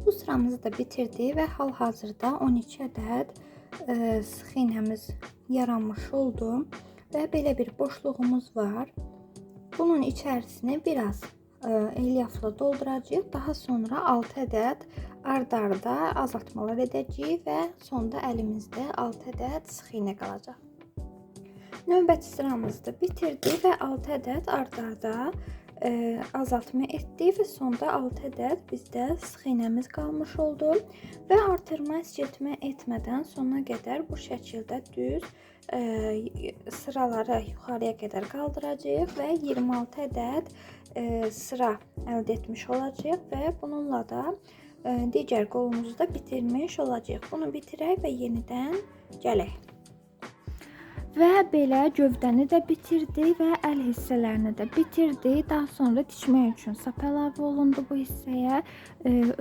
Bu sıramızı da bitirdik və hal-hazırda 12 ədəd sıx iynəmiz yaranmış oldu və belə bir boşluğumuz var. Bunun içərisini biraz elyafla dolduracağıq. Daha sonra 6 ədəd ard-arda azaltmalar edəcəyik və sonda əlimizdə 6 ədəd sıx iynə qalacaq. Növbəti sıramızı da bitirdik və 6 ədəd ard-arda azaltma etdik və sonda 6 ədəd bizdə sıx iynəmiz qalmış oldu və artırma, əskiltmə etmədən sona qədər bu şəkildə düz sıraları yuxarıya qədər qaldıracağıq və 26 ədəd sıra əldə etmiş olacağıq və bununla da digər qolumuzu da bitirmiş olacağıq. Bunu bitirək və yenidən gələk. Və belə gövdəni də bitirdik və əl hissələrini də bitirdik. Daha sonra tikmək üçün sap əlavə olundu bu hissəyə.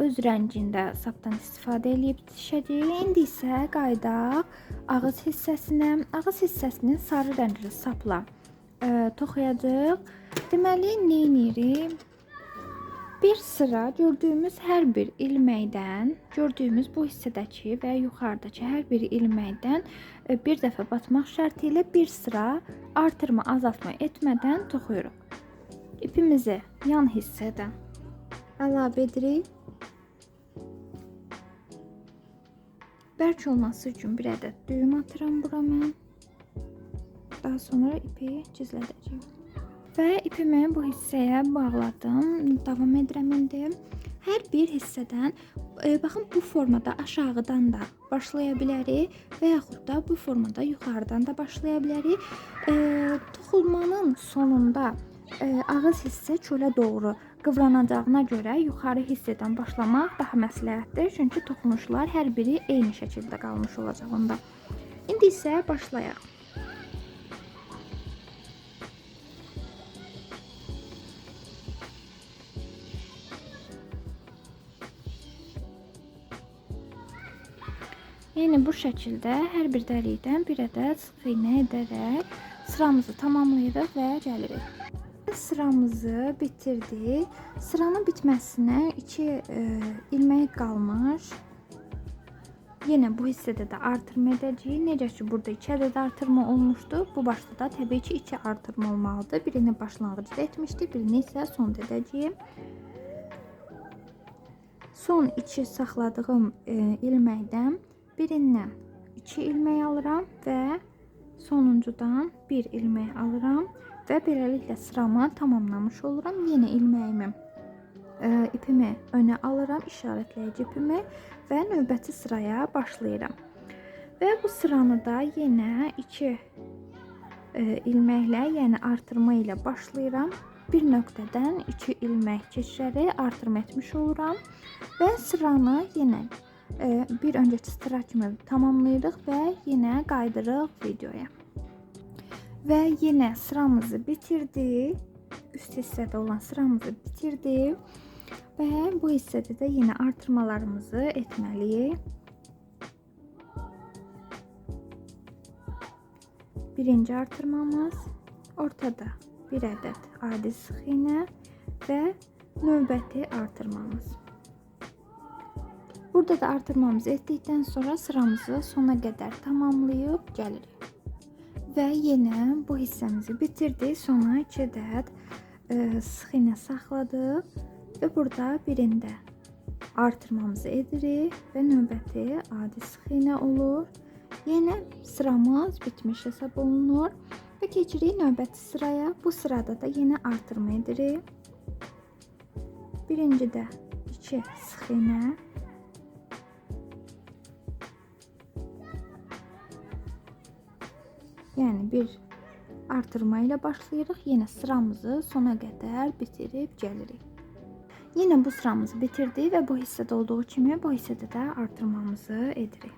Öz rəngində sapdan istifadə edib tikəcəyik. İndi isə qaydaq ağız hissəsinə. Ağız hissəsini sarı rəngli sapla toxuyacağıq. Deməli, nə edirik? Bir sıra gördüyümüz hər bir ilməkdən, gördüyümüz bu hissədəki və yuxarıdakı hər bir ilməkdən bir dəfə batmaq şərti ilə bir sıra artırma, azaltma etmədən toxuyuruq. İpimizi yan hissədən əlavə edirik. Bərk olması üçün bir ədəd düyüm atıram bura mən. Daha sonra ipi gizlədəcəyim. Və ipimi bu hissəyə bağladım. Davam edirəm indi. Hər bir hissədən baxın bu formada aşağıdan da başlaya bilərik və yaxud da bu formada yuxarıdan da başlaya bilərik. Toxunmanın sonunda ağız hissə çölə doğru qıvranacağına görə yuxarı hissədən başlamaq daha məsləhətdir. Çünki toxunuşlar hər biri eyni şəkildə qalmış olacaq onda. İndi isə başlayaq. Yəni bu şəkildə hər bir dəlikdən bir ədəd sıx iynə edərək sıramızı tamamlayırıq və gəlirik. Sıramızı bitirdik. Sıranın bitməsinə 2 ilmək qalmış. Yenə bu hissədə də artırma edəcəyik. Necə ki burada 2 ədəd artırma olmuşdu. Bu başda da təbii ki 2 artırma olmalıdır. Birini başlanğıcda etmişdik, birini isə sonda edəcəyim. Son 2 saxladığım ilməkdən birindən 2 ilmək alıram və sonuncudan 1 ilmək alıram və beləliklə sıramı tamamlamış oluram. Yenə ilməyimi, ipimi önə alıram, işarətləyici ipimi və növbəti sıraya başlayıram. Və bu sıranı da yenə 2 ilməklə, yəni artırma ilə başlayıram. Bir nöqtədən 2 ilmək keçirərək artırma etmiş oluram və sıranı yenə bir öncəki sıra kimi tamamlayırıq və yenə qaydırıq videoya. Və yenə sıramızı bitirdik. Üst hissədə olan sıramızı bitirdik və bu hissədə də yenə artırmalarımızı etməliyik. Birinci artırmamız, ortada bir ədəd adi sıx iynə və növbəti artırmamız. Burada da artırmamızı etdikdən sonra sıramızı sona qədər tamamlayıb gəlirik. Və yenə bu hissəmizi bitirdik. Sona 2 ədəd sıx iynə saxladıq və burada birində artırmamızı edirik və növbəti adi sıx iynə olur. Yenə sıramız bitmiş hesab olunur və keçirik növbəti sıraya. Bu sırada da yenə artırma edirik. Birincidə 2 sıx iynə, yəni bir artırma ilə başlayırıq. Yenə sıramızı sona qədər bitirib gəlirik. Yenə bu sıramızı bitirdik və bu hissədə olduğu kimi bu hissədə də artırmamızı edirik.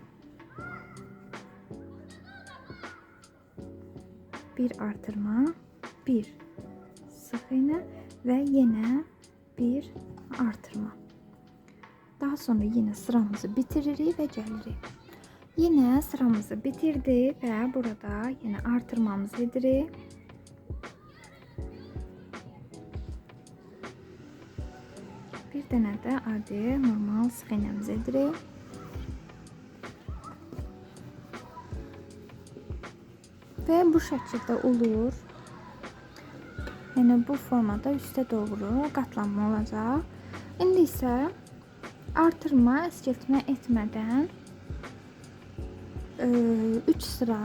Bir artırma, bir sıx iynə və yenə bir artırma. Daha sonra yenə sıramızı bitiririk və gəlirik. Yenə sıramızı bitirdik və burada yenə artırmamızı edirik. Bir dənə də adi normal sıx iynəmizi edirik. Və bu şəkildə olur. Yəni bu formada üstə doğru qatlanma olacaq. İndi isə artırma, əskiltmə etmədən 3 sıra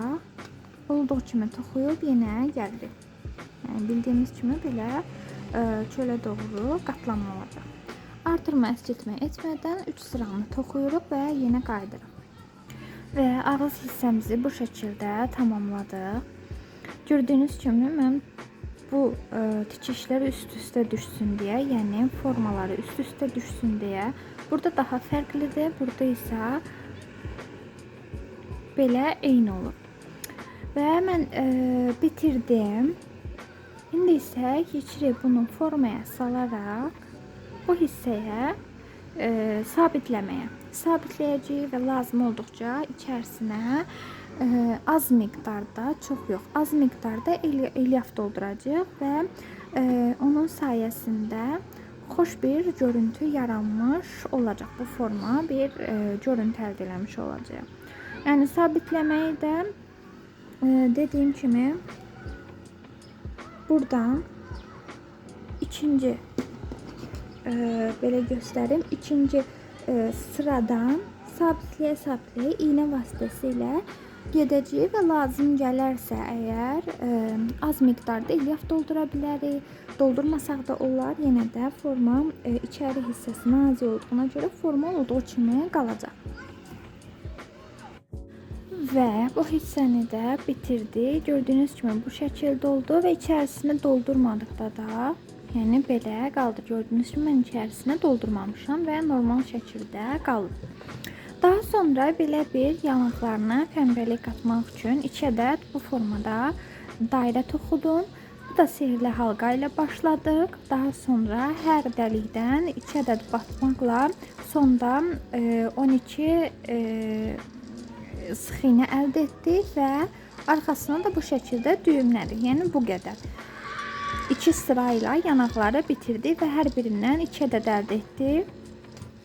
olduğu kimi toxuyub yenə gəlirik. Yəni bildiyimiz kimi belə çölə doğru qatlanma olacaq. Artırma, əskiltmə etmədən 3 sıranı toxuyuruq və yenə qaydırıq. Və ağız hissəmizi bu şəkildə tamamladıq. Gördüyünüz kimi mən bu tikişlər üst-üstə düşsün deyə, yəni formaları üst-üstə düşsün deyə. Burada daha fərqlidir, burada isə belə eyni olur. Və mən bitirdim. İndi isə keçirib bunu formaya salaraq bu hissəyə sabitləməyə. Sabitləyəcəyik və lazım olduqca içərisinə az miqdarda, çox yox, az miqdarda elyaf dolduracağıq və onun sayəsində xoş bir görüntü yaranmış olacaq. Bu forma bir görüntü əldə eləmiş olacaq. Yəni sabitləməyi də dediyim kimi buradan ikinci belə göstərim, ikinci sıradan sabitləyə iynə vasitəsilə gedəcəyik və lazım gələrsə əgər az miqdarda elyaf doldura bilərik. Doldurmasaq da olar. Yenə də forma içəri hissəsi nazik olduğuna görə forma olduğu kimi qalacaq. Və bu hissəni də bitirdik. Gördüyünüz kimi bu şəkildə oldu və içərisini doldurmadıqda da, yəni belə qaldı. Gördüyünüz kimi mən içərisinə doldurmamışam və normal şəkildə qalıb. Daha sonra belə bir yanaqlarına pəmbəlik qatmaq üçün 2 ədəd bu formada dairə toxudum. Bu da sihirli halqa ilə başladıq. Daha sonra hər dəlikdən 2 ədəd batmaqla sonda 12 sıx iğnə əldə etdik və arxasına da bu şəkildə düyümlədik. Yəni bu qədər. 2 sırayla yanaqları bitirdik və hər birindən 2 ədəd əldə etdik.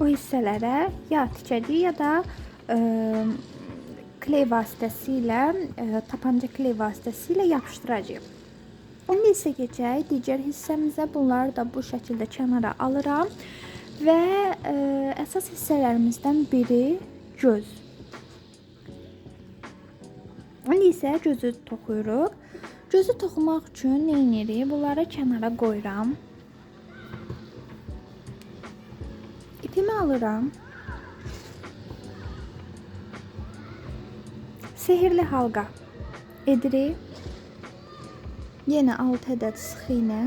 Bu hissələrə ya tikəcik ya da kley vasitəsilə, tapanca kley vasitəsilə yapışdıracağıq. İndi isə keçək digər hissəmizə. Bunları da bu şəkildə kənara alıram və əsas hissələrimizdən biri göz. İndi isə gözü toxuyuruq. Gözü toxumaq üçün nə edirik? Bunları kənara qoyuram. İpimi alıram. Sihirli halqa edirik. Yenə 6 ədəd sıx iğnə.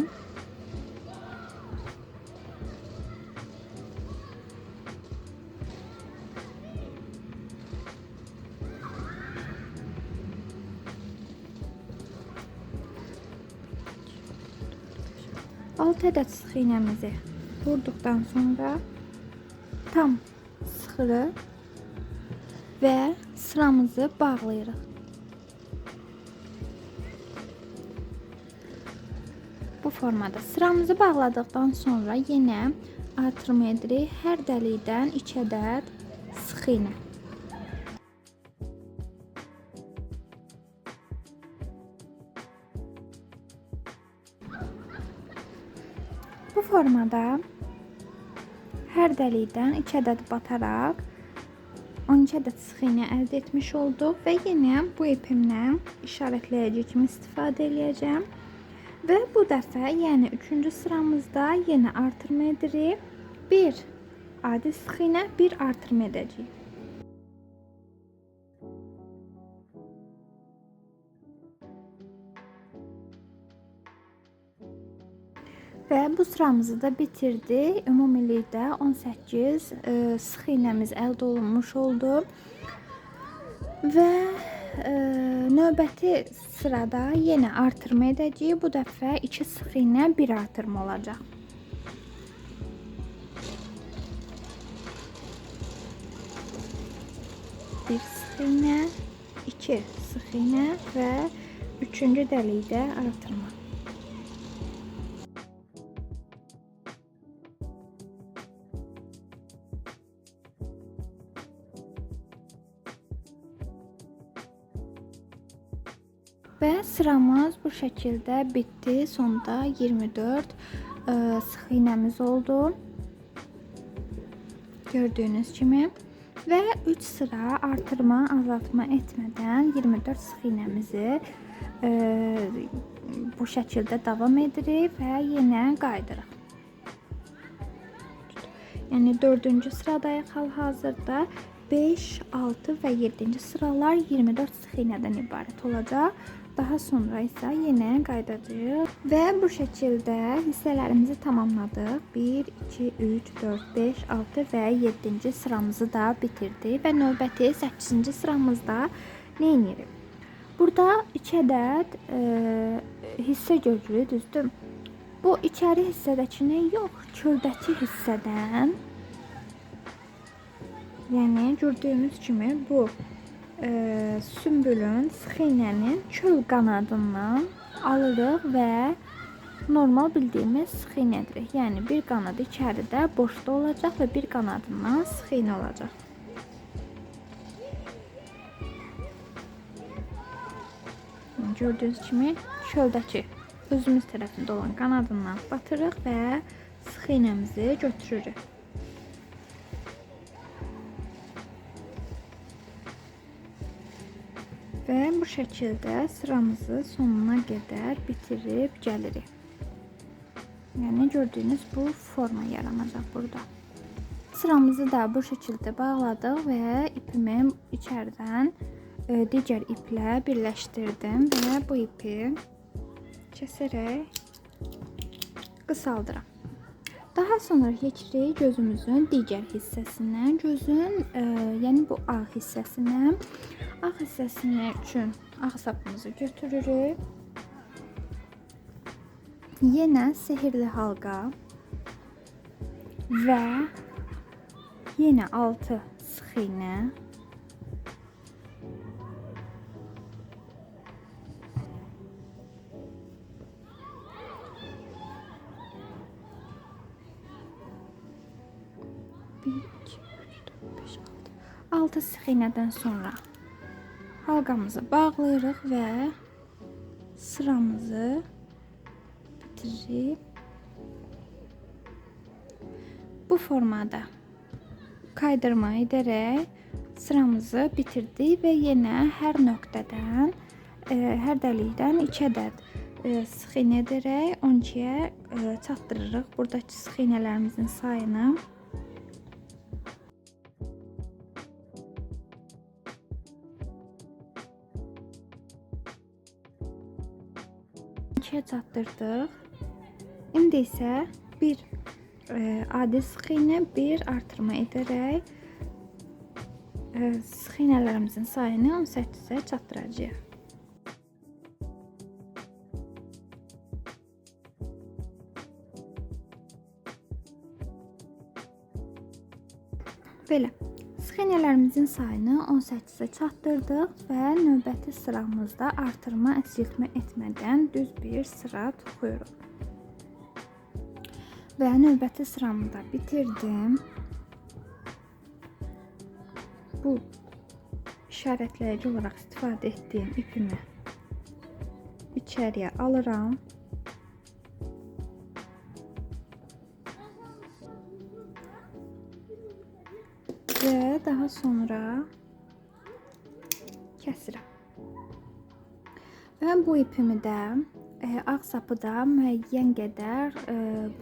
Altı ədəd sıx iğnəmizi vurduqdan sonra tam sıxırıq və sıramızı bağlayırıq. Bu formada sıramızı bağladıqdan sonra yenə artırma edirik. Hər dəlikdən 2 ədəd sıx iğnə. Bu formada hər dəlikdən 2 ədəd bataraq 12 ədəd sıx iğnə əldə etmiş olduq və yenə bu ipimlə işarətləyici kimi istifadə edəcəm. Və bu dəfə, yəni 3-cü sıramızda yenə artırma edirik. 1 adi sıx iğnə, 1 artırma edəcəyik. Və bu sıramızı da bitirdik. Ümumilikdə 18 sıx iğnəmiz əldə olunmuş oldu. Və növbəti sırada yenə artırma edəcəyik. Bu dəfə 2 sıx iğnə, 1 artırma olacaq. Bir sıx iğnə, 2 sıx iğnə və 3-cü dəlikdə artırma. Və sıramız bu şəkildə bitdi. Sonda 24 sıx iğnəmiz oldu. Gördüyünüz kimi. Və 3 sıra artırma, azaltma etmədən 24 sıx iğnəmizi bu şəkildə davam edirik və yenə qaydırıq. Yəni 4-cü sıradayıq hal-hazırda. 5, 6 və 7-ci sıralar 24 sıx iğnədən ibarət olacaq. Daha sonra isə yenə qaydacağıq və bu şəkildə hissələrimizi tamamladıq. 1, 2, 3, 4, 5, 6 və 7-ci sıramızı da bitirdik və növbəti 8-ci sıramızda nə edirik? Burada 2 ədəd hissə görürük, düzdür? Bu içəri hissədəkinə yox, çöldəki hissədən, yəni gördüyünüz kimi bu sümbülün, sıx iğnənin çöl qanadından alırıq və normal bildiyimiz sıx iğnə edirik. Yəni bir qanadı içəridə boşda olacaq və bir qanadından sıx iğnə olacaq. Gördüyünüz kimi çöldəki özümüz tərəfində olan qanadından batırıq və sıx iğnəmizi götürürük. və bu şəkildə sıramızı sonuna qədər bitirib gəlirik. Yəni gördüyünüz bu forma yaranacaq burada. Sıramızı da bu şəkildə bağladıq və ipimi içərdən digər iplə birləşdirdim və bu ipi kəsərək qısaldıram. Daha sonra keçirik gözümüzün digər hissəsinə. Gözün yəni bu ağ hissəsinə. Ağ hissəsini üçün ağ sapımızı götürürük. Yenə sehirli halqa və yenə 6 sıx iğnə. Altı sıx iğnədən sonra halqamızı bağlayırıq və sıramızı bitirib bu formada kaydırma edərək sıramızı bitirdik və yenə hər nöqtədən, hər dəlikdən 2 ədəd sıx iğnə edərək 12-yə çatdırırıq buradakı sıx iğnələrimizin sayını. Çatdırdıq. İndi isə bir adi sıx iğnə, bir artırma edərək sıx iğnələrimizin sayını 18-ə çatdıracağıq. Belə sıx iğnələrimizin sayını 18-ə çatdırdıq və növbəti sıramızda artırma, əsiltmə etmədən düz bir sıra toxuyuruq. Və növbəti sıramı da bitirdim. Bu işarətləyici olaraq istifadə etdiyim ipimi içəriyə alıram. Və daha sonra kəsirəm. Və bu ipimi də ağ sapı da müəyyən qədər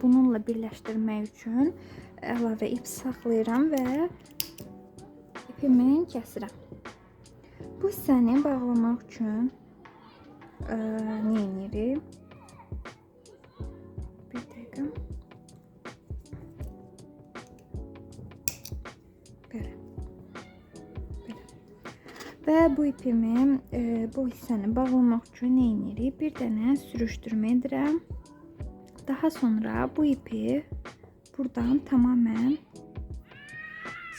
bununla birləşdirmək üçün əlavə ip saxlayıram və ipimi kəsirəm. Bu hissəni bağlamaq üçün nə edirik? Bir dəqiqə. Və bu ipimi bu hissəni bağlamaq üçün nə edirik? Bir dənə sürüşdürmə edirəm. Daha sonra bu ipi buradan tamamən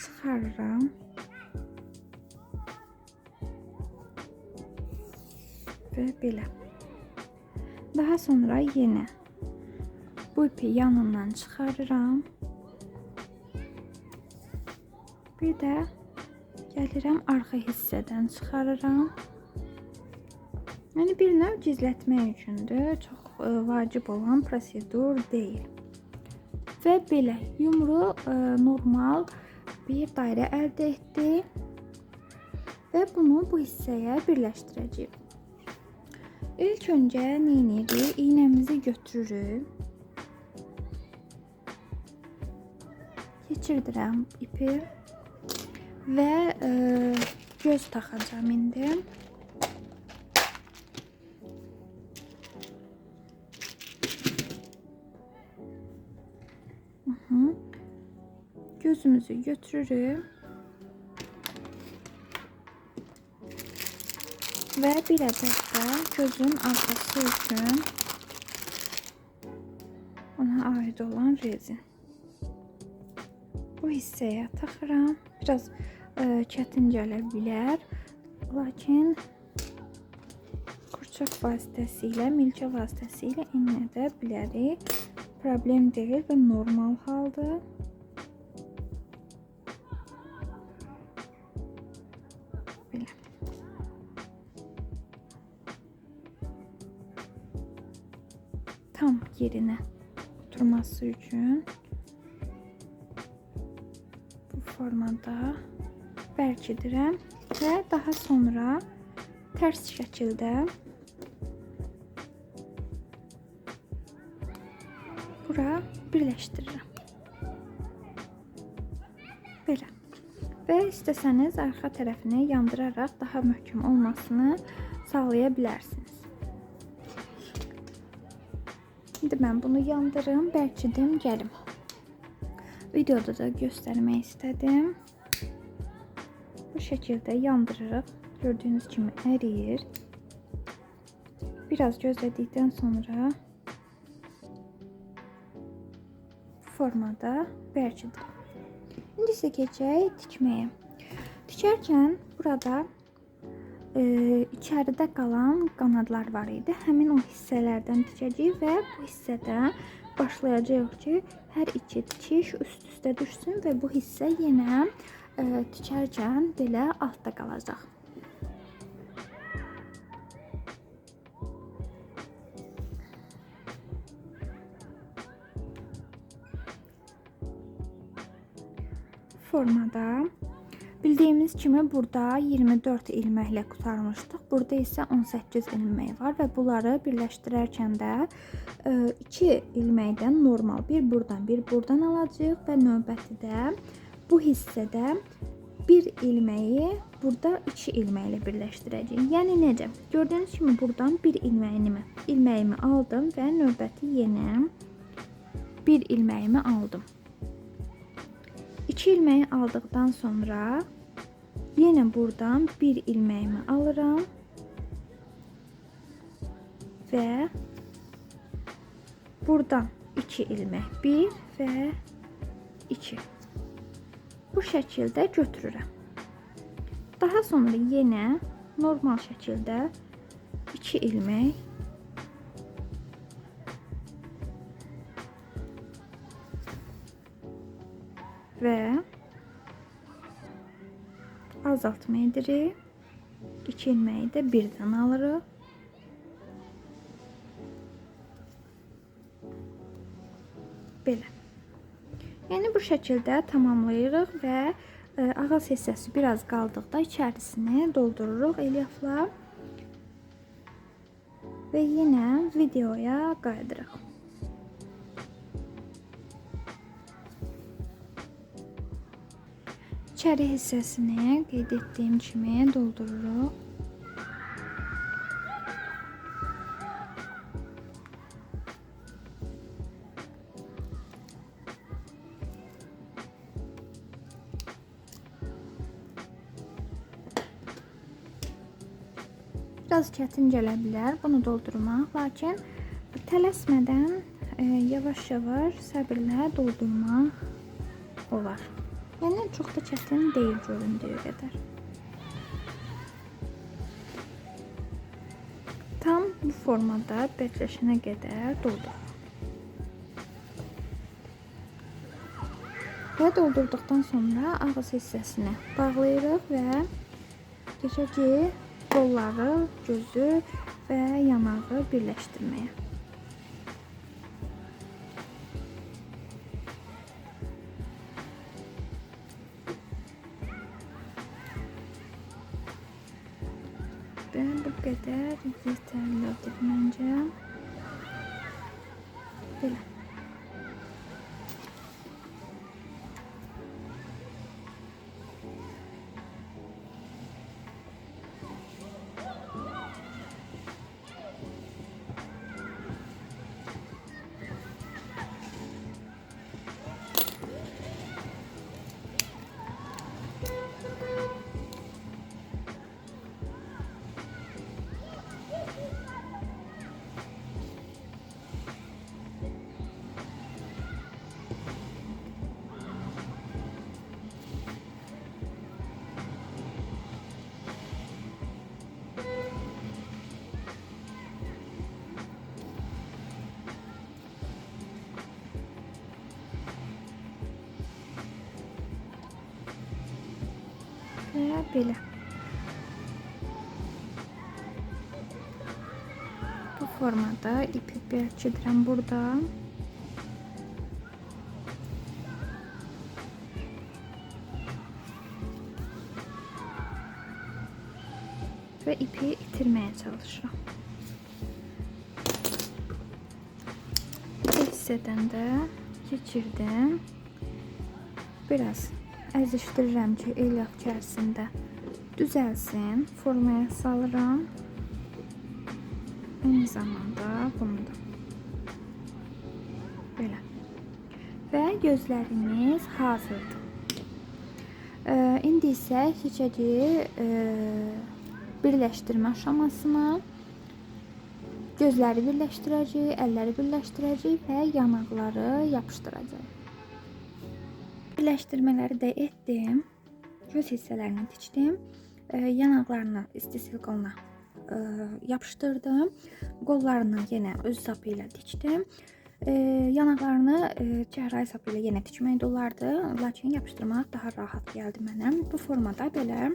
çıxarıram. Və belə. Daha sonra yenə bu ipi yanından çıxarıram. Bir də gəlirəm arxa hissədən çıxarıram. Yəni bir növ gizlətmək üçündür. Çox vacib olan prosedur deyil. Və belə yumru normal bir dairə əldə etdik. Və bunu bu hissəyə birləşdirəcəyik. İlk öncə nə edirik? İynəmizi götürürük. Keçirdirəm ipi. Və göz taxacağım indi. Gözümüzü götürürük. Və bir ədəd də gözün arxası üçün ona aid olan rezin. Bu hissəyə taxıram. Biraz çətin gələ bilər. Lakin qurçaq vasitəsilə, milçə vasitəsilə iynə edə bilərik. Problem deyil və normal haldır. Belə. Tam yerinə oturması üçün bu formada bərkidirəm və daha sonra tərs şəkildə bura birləşdirirəm. Belə. Və istəsəniz arxa tərəfini yandıraraq daha möhkəm olmasını sağlaya bilərsiniz. İndi mən bunu yandırım, bərkidim, gəlim. Videoda da göstərmək istədim. Bu şəkildə yandırırıq. Gördüyünüz kimi əriyir. Biraz gözlədikdən sonra bu formada bərkidim. İndi isə keçək tikməyə. Tikərkən burada içəridə qalan qanadlar var idi. Həmin o hissələrdən tikəcəyik və bu hissədə başlayacağıq ki, hər iki tikiş üst-üstə düşsün və bu hissə yenə tikərkən belə altda qalacaq. Formada bildiyimiz kimi burada 24 ilməklə qurtarmışdıq. Burada isə 18 ilmək var və bunları birləşdirərkən də 2 ilməkdən normal bir buradan alacağıq və növbəti də bu hissədə bir ilməyi burada 2 ilməklə birləşdirəcəyik. Yəni necə? Gördüyünüz kimi buradan bir ilməyimi aldım və növbəti yenə bir ilməyimi aldım. 2 ilməyi aldıqdan sonra yenə buradan bir ilməyimi alıram və buradan 2 ilmək, 1 və 2. Bu şəkildə götürürəm. Daha sonra yenə normal şəkildə 2 ilmək və azaltma edirik. 2 ilməyi də birdən alırıq. Belə. Yəni bu şəkildə tamamlayırıq və ağız hissəsi biraz qaldıqda içərisini doldururuq elyafla və yenə videoya qayıdırıq. İçəri hissəsini qeyd etdiyim kimi doldururuq. Biraz çətin gələ bilər bunu doldurmaq, lakin tələsmədən yavaş-yavaş səbirlə doldurmaq olar. Yəni çox da çətin deyil göründüyü qədər. Tam bu formada birləşənə qədər dolduruq. Və doldurduqdan sonra ağız hissəsini bağlayırıq və keçəcəyik qolları, gözü və yanağı birləşdirməyə. Və bu qədər yetərlidir məncə. Belə. Və belə. Bu formada ipi bərkidirəm burada. və ipi itirməyə çalışıram. İlk hissədən də keçirdim. Biraz əzişdirirəm ki, elyaf içərisində düzəlsin. Formaya salıram. Eyni zamanda bunu da belə. Və gözlərimiz hazırdır. İndi isə keçəcəyik birləşdirmə aşamasına. Gözləri birləşdirəcəyik, əlləri birləşdirəcəyik və yanaqları yapışdıracağıq. Birləşdirmələri də etdim. Göz hissələrini tikdim. Yanaqlarını istisilikonla yapışdırdım. Qollarını yenə öz sapı ilə tikdim. Yanaqlarını cərrahi sapı ilə yenə tikmək də olardı, lakin yapışdırmaq daha rahat gəldi mənə. Bu formada belə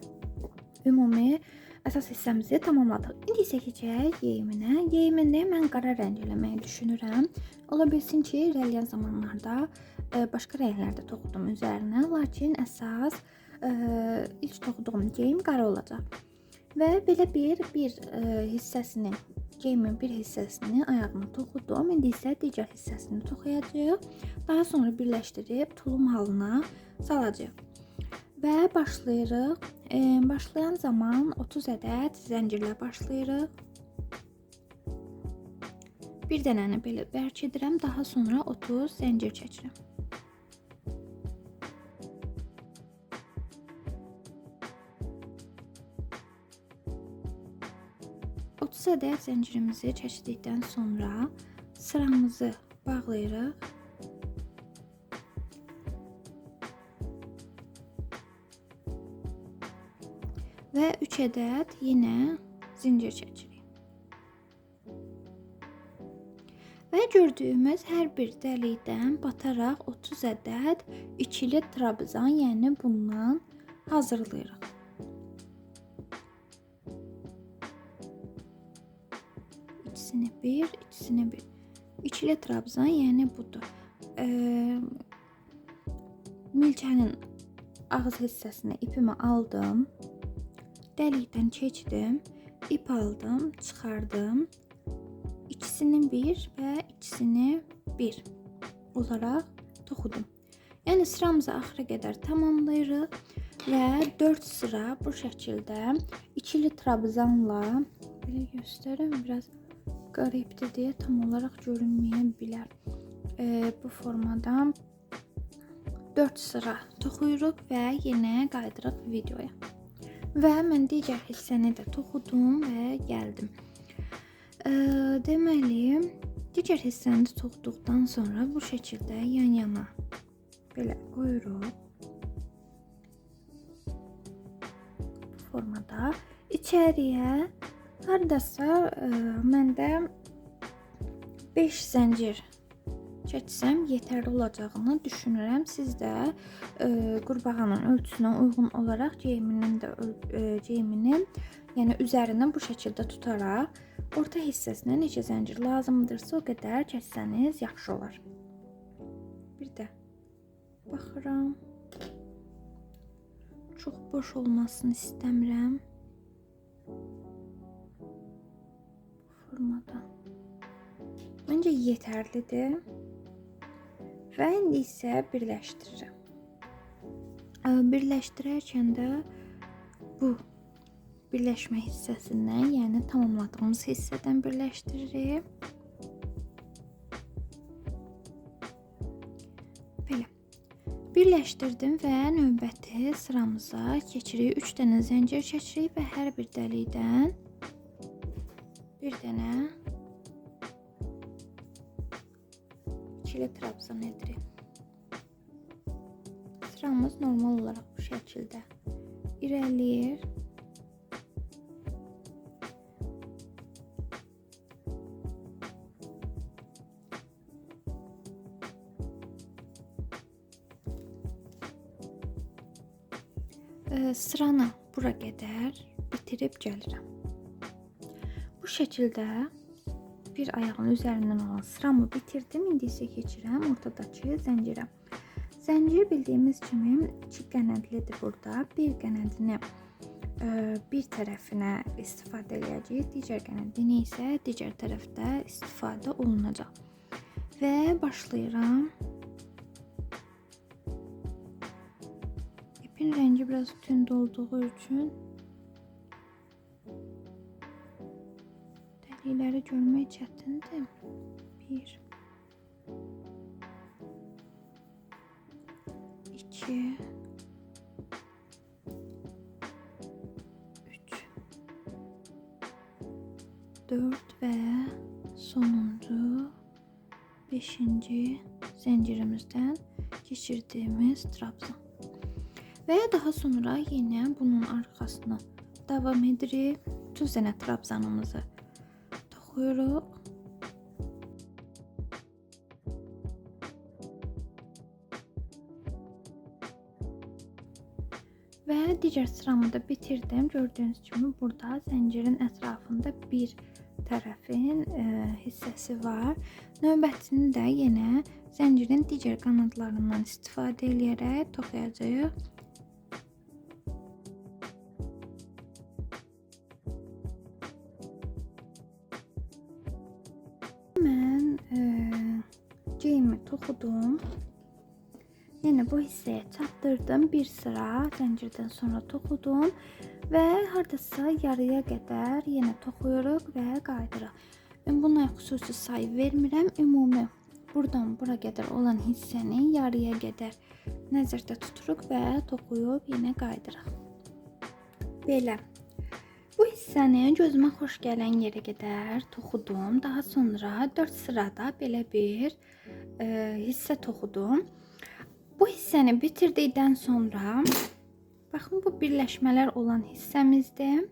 ümumi əsas hissəmizi tamamladıq. İndi isə keçək yeyiminə. Yeyimində mən qara rəng eləməyi düşünürəm. Ola bilsin ki, irəliyən zamanlarda başqa rənglərdə toxudum üzərinə, lakin əsas ilk toxuduğum geyim qara olacaq. Və belə bir hissəsini, geyimin bir hissəsini ayağına toxudum. İndi isə digər hissəsini toxuyacağıq. Daha sonra birləşdirib tulum halına salacağıq. Və başlayırıq. Başlayan zaman 30 ədəd zəncirlə başlayırıq. Bir dənəni belə bərk edirəm. Daha sonra 30 zəncir çəkirəm. Ədəd zəncirimizi çəkdikdən sonra sıramızı bağlayırıq. Və 3 ədəd yenə zincir çəkirik. Və gördüyümüz hər bir dəlikdən bataraq 30 ədəd ikili trabzan, yəni bundan hazırlayırıq. İkisini bir. İkili trabzan, yəni budur. Milçənin ağız hissəsini ipimi aldım. Dəlikdən keçdim. İp aldım, çıxardım. İkisini bir və ikisini bir olaraq toxudum. Yəni sıramızı axıra qədər tamamlayırıq və 4 sıra bu şəkildə ikili trabzanla belə göstərim, biraz qaribdir deyə tam olaraq görünməyə bilər. Bu formada 4 sıra toxuyuruq və yenə qayıdırıq videoya. Və mən digər hissəni də toxudum və gəldim. Deməli, digər hissəni də toxuduqdan sonra bu şəkildə yan-yana belə qoyuruq. Bu formada içəriyə hardasa məndə 5 zəncir çəksəm yetərli olacağını düşünürəm. Siz də qurbağanın ölçüsünə uyğun olaraq geyimini, yəni üzərinə bu şəkildə tutaraq orta hissəsinə neçə zəncir lazımdırsa o qədər çəksəniz yaxşı olar. Bir də baxıram. Çox boş olmasını istəmirəm. Formada. Məncə yetərlidir. Və indi isə birləşdirirəm. Birləşdirərkən də bu birləşmə hissəsindən, yəni tamamladığımız hissədən birləşdiririk. Belə. Birləşdirdim və növbəti sıramıza keçirik. 3 dənə zəncir çəkirik və hər bir dəlikdən bir dənə ikili trabzan edirik. Sıramız normal olaraq bu şəkildə irəliləyir. Sıranı bura qədər bitirib gəlirəm. Bu şəkildə bir ayağın üzərindən olan sıramı bitirdim. İndi isə keçirəm ortadakı zəncirə. Zəncir bildiyimiz kimi 2 qənədlidir burada. Bir qənədini bir tərəfinə istifadə edəcəyik, digər qənədini isə digər tərəfdə istifadə olunacaq. Və başlayıram. İpin rəngi biraz tünd olduğu üçün dəlikləri görmək çətindir. 1 2 3 4 və sonuncu 5-ci zəncirimizdən keçirdiyimiz trabzan. Və daha sonra yenə bunun arxasına davam edirik. 30 dənə trabzanımızı toxuyuruq. Və digər sıramı da bitirdim. Gördüyünüz kimi burada zəncirin ətrafında bir tərəfin hissəsi var. Növbətini də yenə zəncirin digər qanadlarından istifadə edərək toxuyacağıq. Mən ceyimi toxudum. Yenə bu hissəyə çatdırdım. Bir sıra zəncirdən sonra toxudum və hardasa yarıya qədər yenə toxuyuruq və qaydırıq. Buna xüsusi sayı vermirəm. Ümumi buradan bura qədər olan hissəni yarıya qədər nəzərdə tuturuq və toxuyub yenə qaydırıq. Belə. Bu hissəni gözümə xoş gələn yerə qədər toxudum. Daha sonra 4 sırada belə bir hissə toxudum. Bu hissəni bitirdikdən sonra baxın, bu birləşmələr olan hissəmizdir.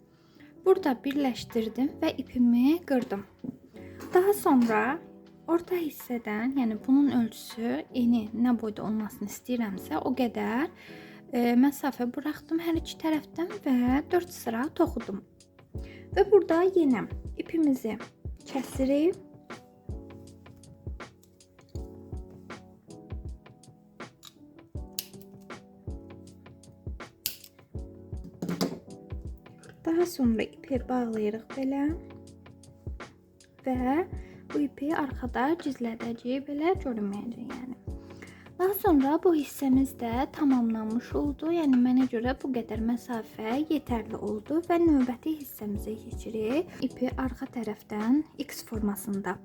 Burada birləşdirdim və ipimi qırdım. Daha sonra orta hissədən, yəni bunun ölçüsü eni nə boyda olmasını istəyirəmsə o qədər məsafə buraxdım hər iki tərəfdən və 4 sıra toxudum. Və burada yenə ipimizi kəsirik. Daha sonra ipi bağlayırıq belə və bu ipi arxada gizlədəcəyik, belə görünməyəcək yəni. Daha sonra bu hissəmiz də tamamlanmış oldu. Yəni mənə görə bu qədər məsafə yetərli oldu və növbəti hissəmizə keçirik. İpi arxa tərəfdən X formasında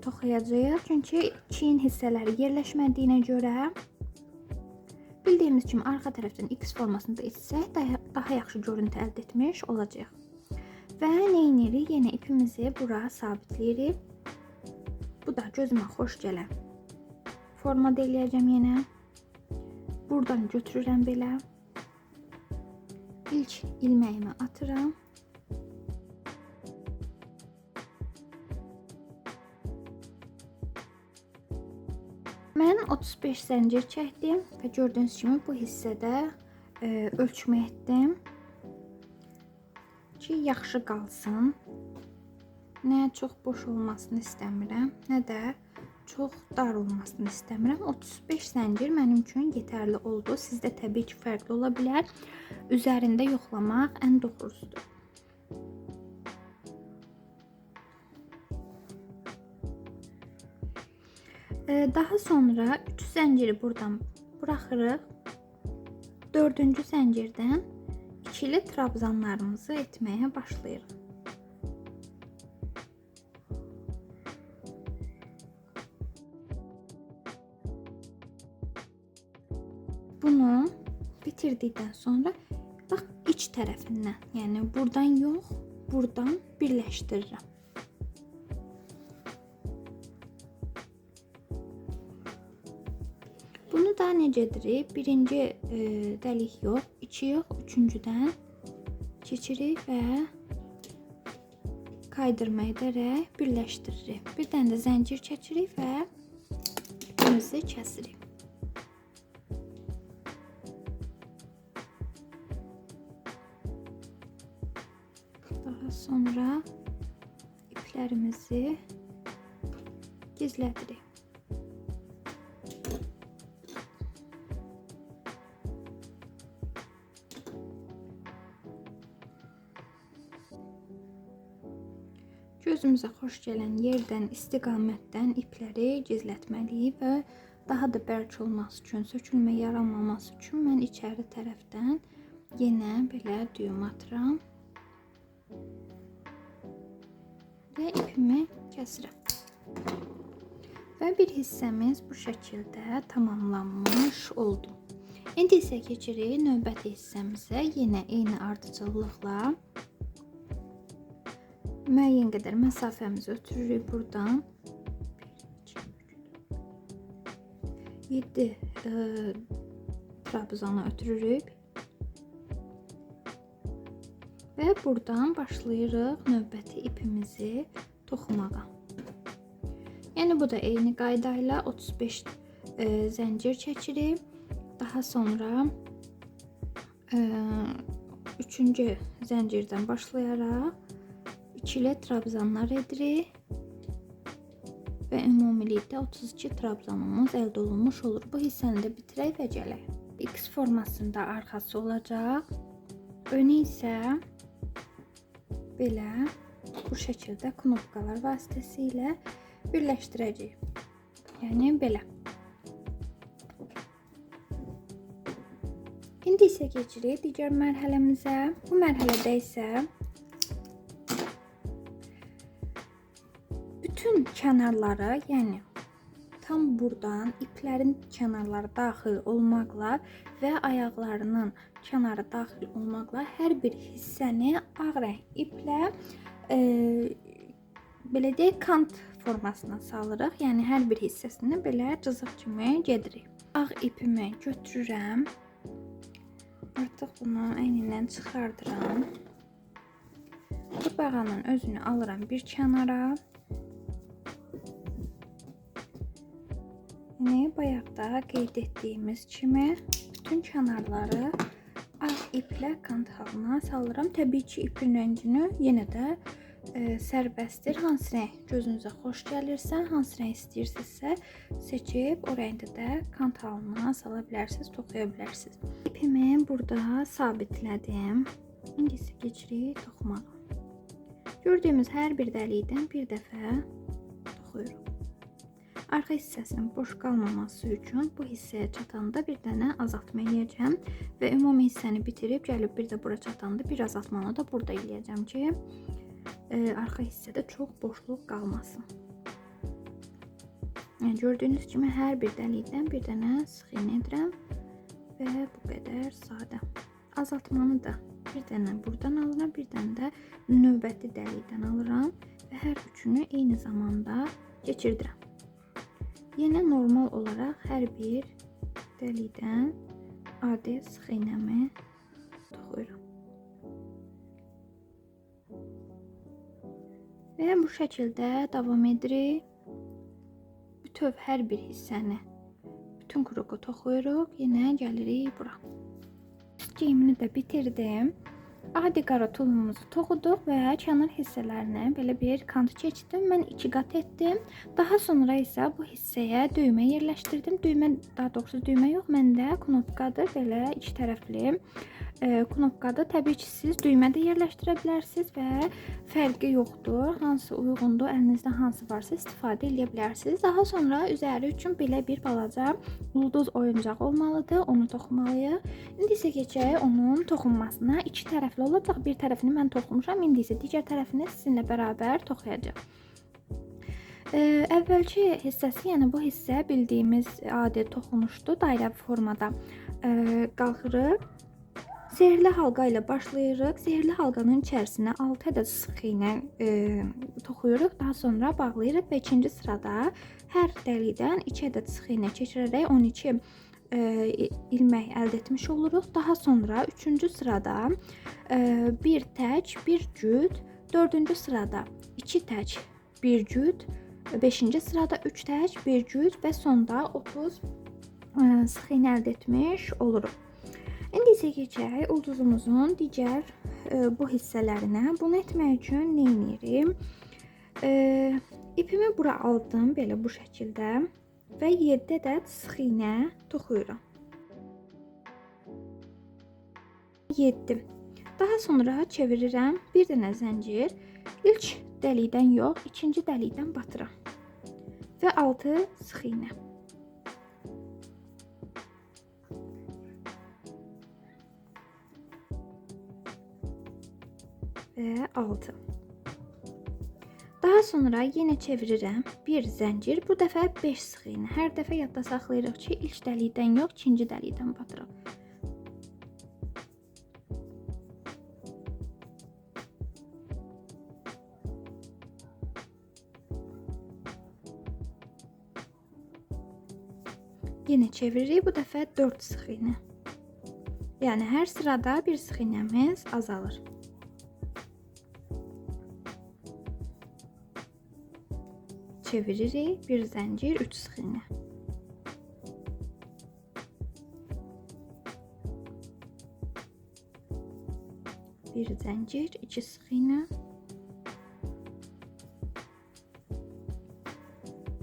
toxuyacağıq. Çünki çiyin hissələri yerləşmədiyinə görə bildiyimiz kimi arxa tərəfdən X formasında etsək daha yaxşı görüntü əldə etmiş olacaq. Və nə edirik? Yenə ipimizi bura sabitləyirik. Bu da gözümə xoş gələn formada eləyəcəm yenə. Buradan götürürəm belə. İlk ilməyimi atıram. Mən 35 zəncir çəkdim və gördüyünüz kimi bu hissədə ölçmə etdim ki, yaxşı qalsın. Nə çox boş olmasını istəmirəm, nə də çox dar olmasını istəmirəm. 35 zəncir mənim üçün yetərli oldu. Sizdə təbii ki, fərqli ola bilər. Üzərində yoxlamaq ən doğrusudur. Daha sonra 3 zənciri buradan buraxırıq. 4-cü zəncirdən ikili trabzanlarımızı etməyə başlayırıq. Bunu bitirdikdən sonra bax iç tərəfindən, yəni buradan yox, buradan birləşdirirəm. Bunu da necə edirik? Birinci dəlik yox, 2 yox, 3-cüdən keçirik və kaydırma edərək birləşdiririk. Bir dənə də zəncir çəkirik və ipimizi kəsirik. Daha sonra iplərimizi gizlədirik. Gözümüzə xoş gələn yerdən, istiqamətdən ipləri gizlətməliyik və daha da bərk olması üçün, sökülmə yaranmaması üçün mən içəri tərəfdən yenə belə düyüm atıram və ipimi kəsirəm. Və bir hissəmiz bu şəkildə tamamlanmış oldu. İndi isə keçirik növbəti hissəmizə. Yenə eyni ardıcıllıqla müəyyən qədər məsafəmizi ötürürük buradan. 7 trabzanı ötürürük. Və buradan başlayırıq növbəti ipimizi toxumağa. Yəni bu da eyni qayda ilə 35 zəncir çəkirik. Daha sonra 3-cü zəncirdən başlayaraq ikili trabzanlar edirik və ümumilikdə 32 trabzanımız əldə olunmuş olur. Bu hissəni də bitirək və gələk. X formasında arxası olacaq. Önü isə belə bu şəkildə knopkalar vasitəsilə birləşdirəcəyik. Yəni belə. İndi isə keçirik digər mərhələmizə. Bu mərhələdə isə bütün kənarları, yəni tam buradan iplərin kənarları daxil olmaqla və ayaqlarının kənarı daxil olmaqla hər bir hissəni ağ rəng iplə belə deyək, kant formasına salırıq. Yəni hər bir hissəsini belə cızıq kimi gedirik. Ağ ipimi götürürəm. Artıq bunu əynindən çıxardıram. Qurbağanın özünü alıram bir kənara. Yəni bayaqda qeyd etdiyimiz kimi bütün kənarları ağ iplə kant halına salıram. Təbii ki, ipin rəngini yenə də sərbəstdir. Hansı rəng gözünüzə xoş gəlirsə, hansı rəng istəyirsinizsə seçib o rəngdə də kant halına sala bilərsiniz, toxuya bilərsiniz. İpimi burada sabitlədim. İndi isə keçirik toxumağa. Gördüyümüz hər bir dəlikdən bir dəfə toxuyuruq. Arxa hissəsinin boş qalmaması üçün bu hissəyə çatanda bir dənə azaltma eləyəcəm və ümumi hissəni bitirib gəlib bir də bura çatanda bir azaltmanı da burada eləyəcəm ki, arxa hissədə çox boşluq qalmasın. Yəni, gördüyünüz kimi hər bir dəlikdən bir dənə sıx iğnə edirəm və bu qədər sadə. Azaltmanı da bir dənə buradan alıram, bir dənə də növbəti dəlikdən alıram və hər üçünü eyni zamanda keçirdirəm. Yenə normal olaraq hər bir dəlikdən adi sıx iğnəmi toxuyuram. Və bu şəkildə davam edirik. Bütöv hər bir hissəni, bütün kruqu toxuyuruq. Yenə gəlirik bura. Geyimini də bitirdim. Adi qara tulumumuzu toxuduq və kənar hissələrinə belə bir kant keçdim. Mən 2 qat etdim. Daha sonra isə bu hissəyə düymə yerləşdirdim. Düymə, daha doğrusu düymə yox, məndə knopkadır. Belə iki tərəfli knopkadır. Təbii ki, siz düymə də yerləşdirə bilərsiniz və fərqi yoxdur. Hansı uyğundur, əlinizdə hansı varsa istifadə edə bilərsiniz. Daha sonra üzəri üçün belə bir balaca ulduz oyuncaq olmalıdır. Onu toxumalıyıq. İndi isə keçək onun toxunmasına. İki tərəfli olacaq. Bir tərəfini mən toxumuşam. İndi isə digər tərəfini sizinlə bərabər toxuyacağam. Əvvəlki hissəsi, yəni bu hissə bildiyimiz adi toxunuşdur. Dairə formada qalxırıq. Sehrli halqa ilə başlayırıq. Sehrli halqanın içərisinə 6 ədəd sıx iğnə toxuyuruq. Daha sonra bağlayırıq və ikinci sırada hər dəlikdən 2 ədəd sıx iğnə keçirərək 12 ilmək əldə etmiş oluruq. Daha sonra 3-cü sırada bir tək, bir cüt, 4-cü sırada 2 tək, bir cüt, 5-ci sırada 3 tək, bir cüt və sonda 30 sıx iğnə əldə etmiş oluruq. İndi isə keçək ulduzumuzun digər bu hissələrinə. Bunu etmək üçün nə edirik? İpimi bura aldım belə bu şəkildə və 7 ədəd sıx iğnə toxuyuram. 7. Daha sonra çevirirəm. Bir dənə zəncir. İlk dəlikdən yox, ikinci dəlikdən batıram. Və 6 sıx iynə. Və 6. Daha sonra yenə çevirirəm. Bir zəncir, bu dəfə 5 sıx iynə. Hər dəfə yadda saxlayırıq ki, ilk dəlikdən yox, ikinci dəlikdən batıraq. Yenə çeviririk, bu dəfə 4 sıx iynə. Yəni hər sırada bir sıx iynəmiz azalır. Çeviririk, bir zəncir, 3 sıx iynə. Bir zəncir, 2 sıx iynə.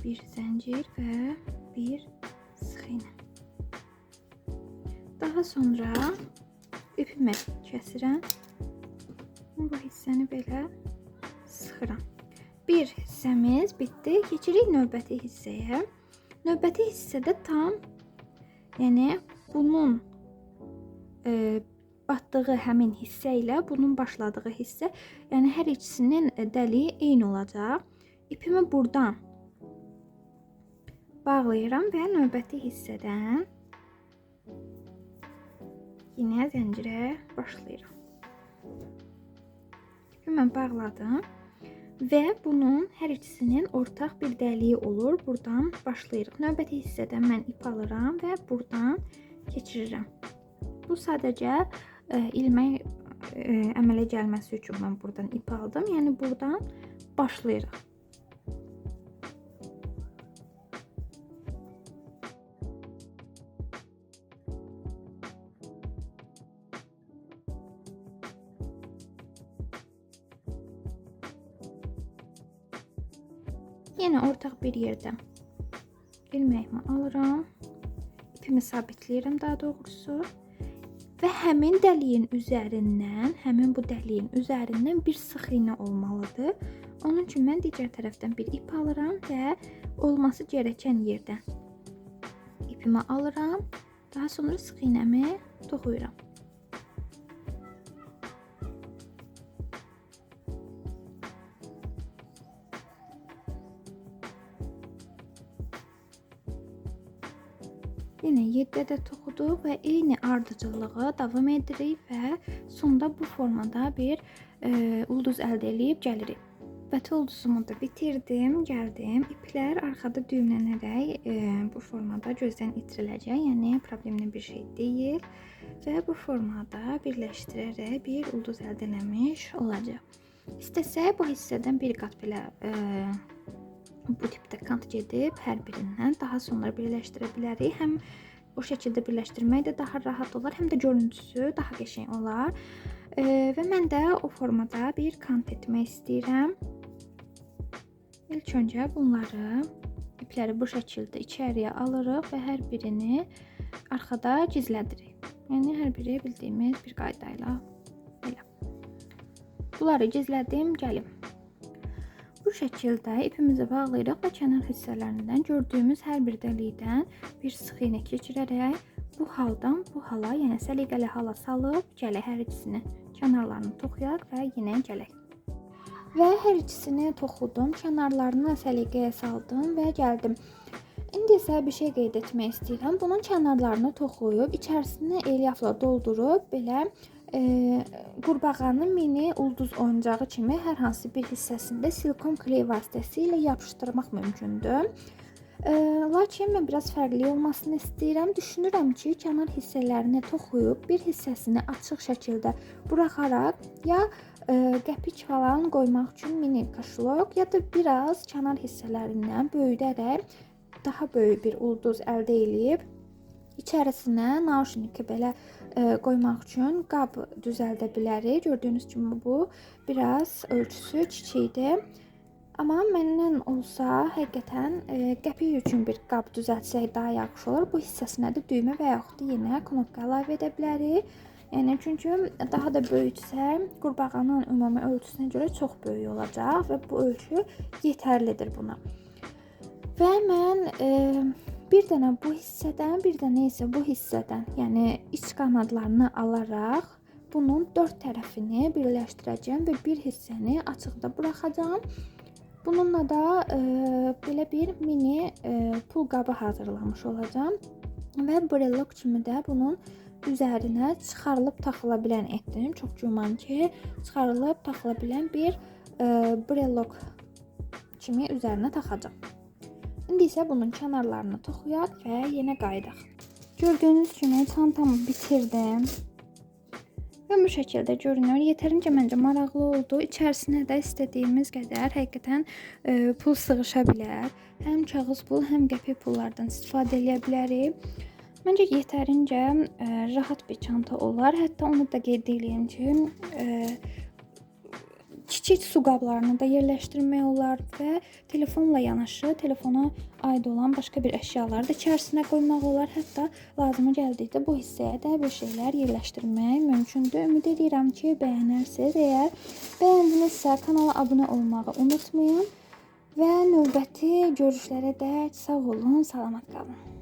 Bir zəncir və bir sıx iynə. Daha sonra ipimi kəsirəm. Bu hissəni belə sıxıram. Bir hissəmiz bitdi. Keçirik növbəti hissəyə. Növbəti hissədə tam, yəni bunun batdığı həmin hissə ilə bunun başladığı hissə, yəni hər ikisinin dəliyi eyni olacaq. İpimi buradan bağlayıram və növbəti hissədən yenə zəncirə başlayıram. İpimi bağladım. Və bunun hər ikisinin ortaq bir dəliyi olur. Buradan başlayırıq. Növbəti hissədən mən ip alıram və buradan keçirirəm. Bu sadəcə ilmək əmələ gəlməsi üçün mən buradan ip aldım. Yəni buradan başlayırıq. Yenə ortaq bir yerdən ilməyimi alıram, ipimi sabitləyirəm daha doğrusu və həmin dəliyin üzərindən, həmin bu dəliyin üzərindən bir sıx iynə olmalıdır. Onun üçün mən digər tərəfdən bir ip alıram və olması gerəkən yerdən ipimi alıram, daha sonra sıx iynəmi toxuyuram. Yenə 7 ədəd toxuduq və eyni ardıcıllığı davam edirik və sonda bu formada bir ulduz əldə edib gəlirik. Bəti ulduzumu da bitirdim, gəldim. İplər arxada düyümlənərək bu formada gözdən itiriləcək, yəni problemli bir şey deyil və bu formada birləşdirərək bir ulduz əldə etmiş olacaq. İstəsək bu hissədən bir qat belə bu tipdə kant gedib hər birindən daha sonra birləşdirə bilərik. Həm o şəkildə birləşdirmək də daha rahat olar, həm də görüntüsü daha qəşəng olar. Və mən də o formada bir kant etmək istəyirəm. İlk öncə bunları, ipləri bu şəkildə içəriyə alırıq və hər birini arxada gizlədirik. Yəni hər biri bildiyimiz bir qaydayla belə. Bunları gizlədim, gəlim. Bu şəkildə ipimizi bağlayırıq və kənar hissələrindən gördüyümüz hər bir dəlikdən bir sıx iynə keçirərək bu haldan bu hala, yəni səliqəli hala salıb gələk, hər ikisini kənarlarını toxuyaq və yenə gələk. Və hər ikisini toxudum, kənarlarını səliqəyə saldım və gəldim. İndi isə bir şey qeyd etmək istəyirəm. Bunun kənarlarını toxuyub, içərisini elyafla doldurub belə qurbağanın mini ulduz oyuncağı kimi hər hansı bir hissəsində silikon kley vasitəsilə yapışdırmaq mümkündür. Lakin mən biraz fərqli olmasını istəyirəm. Düşünürəm ki, kənar hissələrini toxuyub bir hissəsini açıq şəkildə buraxaraq ya qəpik falan qoymaq üçün mini kaşalok ya da biraz kənar hissələrindən böyüdərək daha böyük bir ulduz əldə edib içərisinə naushnik belə qoymaq üçün qab düzəldə bilərik. Gördüyünüz kimi bu biraz ölçüsü kiçikdir. Amma məndən olsa həqiqətən qəpik üçün bir qab düzəltsək daha yaxşı olur. Bu hissəsinə də düymə və yaxud da yenə knopka əlavə edə bilərik Yəni çünki daha da böyütsə, qurbağanın ümumi ölçüsünə görə çox böyük olacaq və bu ölçü yetərlidir buna. Və mən bir dənə bu hissədən, bir dənə isə bu hissədən, yəni iç qanadlarını alaraq bunun 4 tərəfini birləşdirəcəm və bir hissəni açıqda buraxacağam. Bununla da belə bir mini pul qabı hazırlamış olacağam və brelok kimi də bunun üzərinə çıxarılıb taxıla bilən etdim. Çox güman ki, çıxarılıb taxıla bilən bir brelok kimi üzərinə taxacağam. İndi isə bunun kənarlarını toxuyaq və yenə qayıdaq. Gördüyünüz kimi çantamı bitirdim. Və bu şəkildə görünür. Yetərincə məncə maraqlı oldu. İçərisinə də istədiyimiz qədər həqiqətən pul sığışa bilər. Həm kağız pul, həm qəpik pullardan istifadə edə bilərik. Məncə yetərincə rahat bir çanta olar. Hətta onu da qeyd edeyim ki, kiçik su qablarını da yerləşdirmək olar və telefonla yanaşı telefona aid olan başqa bir əşyaları da içərisinə qoymaq olar. Hətta lazımı gəldikdə bu hissəyə də bir şeylər yerləşdirmək mümkündür. Ümid edirəm ki, bəyənərsiniz. Əgər bəyəndinizsə kanala abunə olmağı unutmayın və növbəti görüşlərə dək sağ olun, salamat qalın.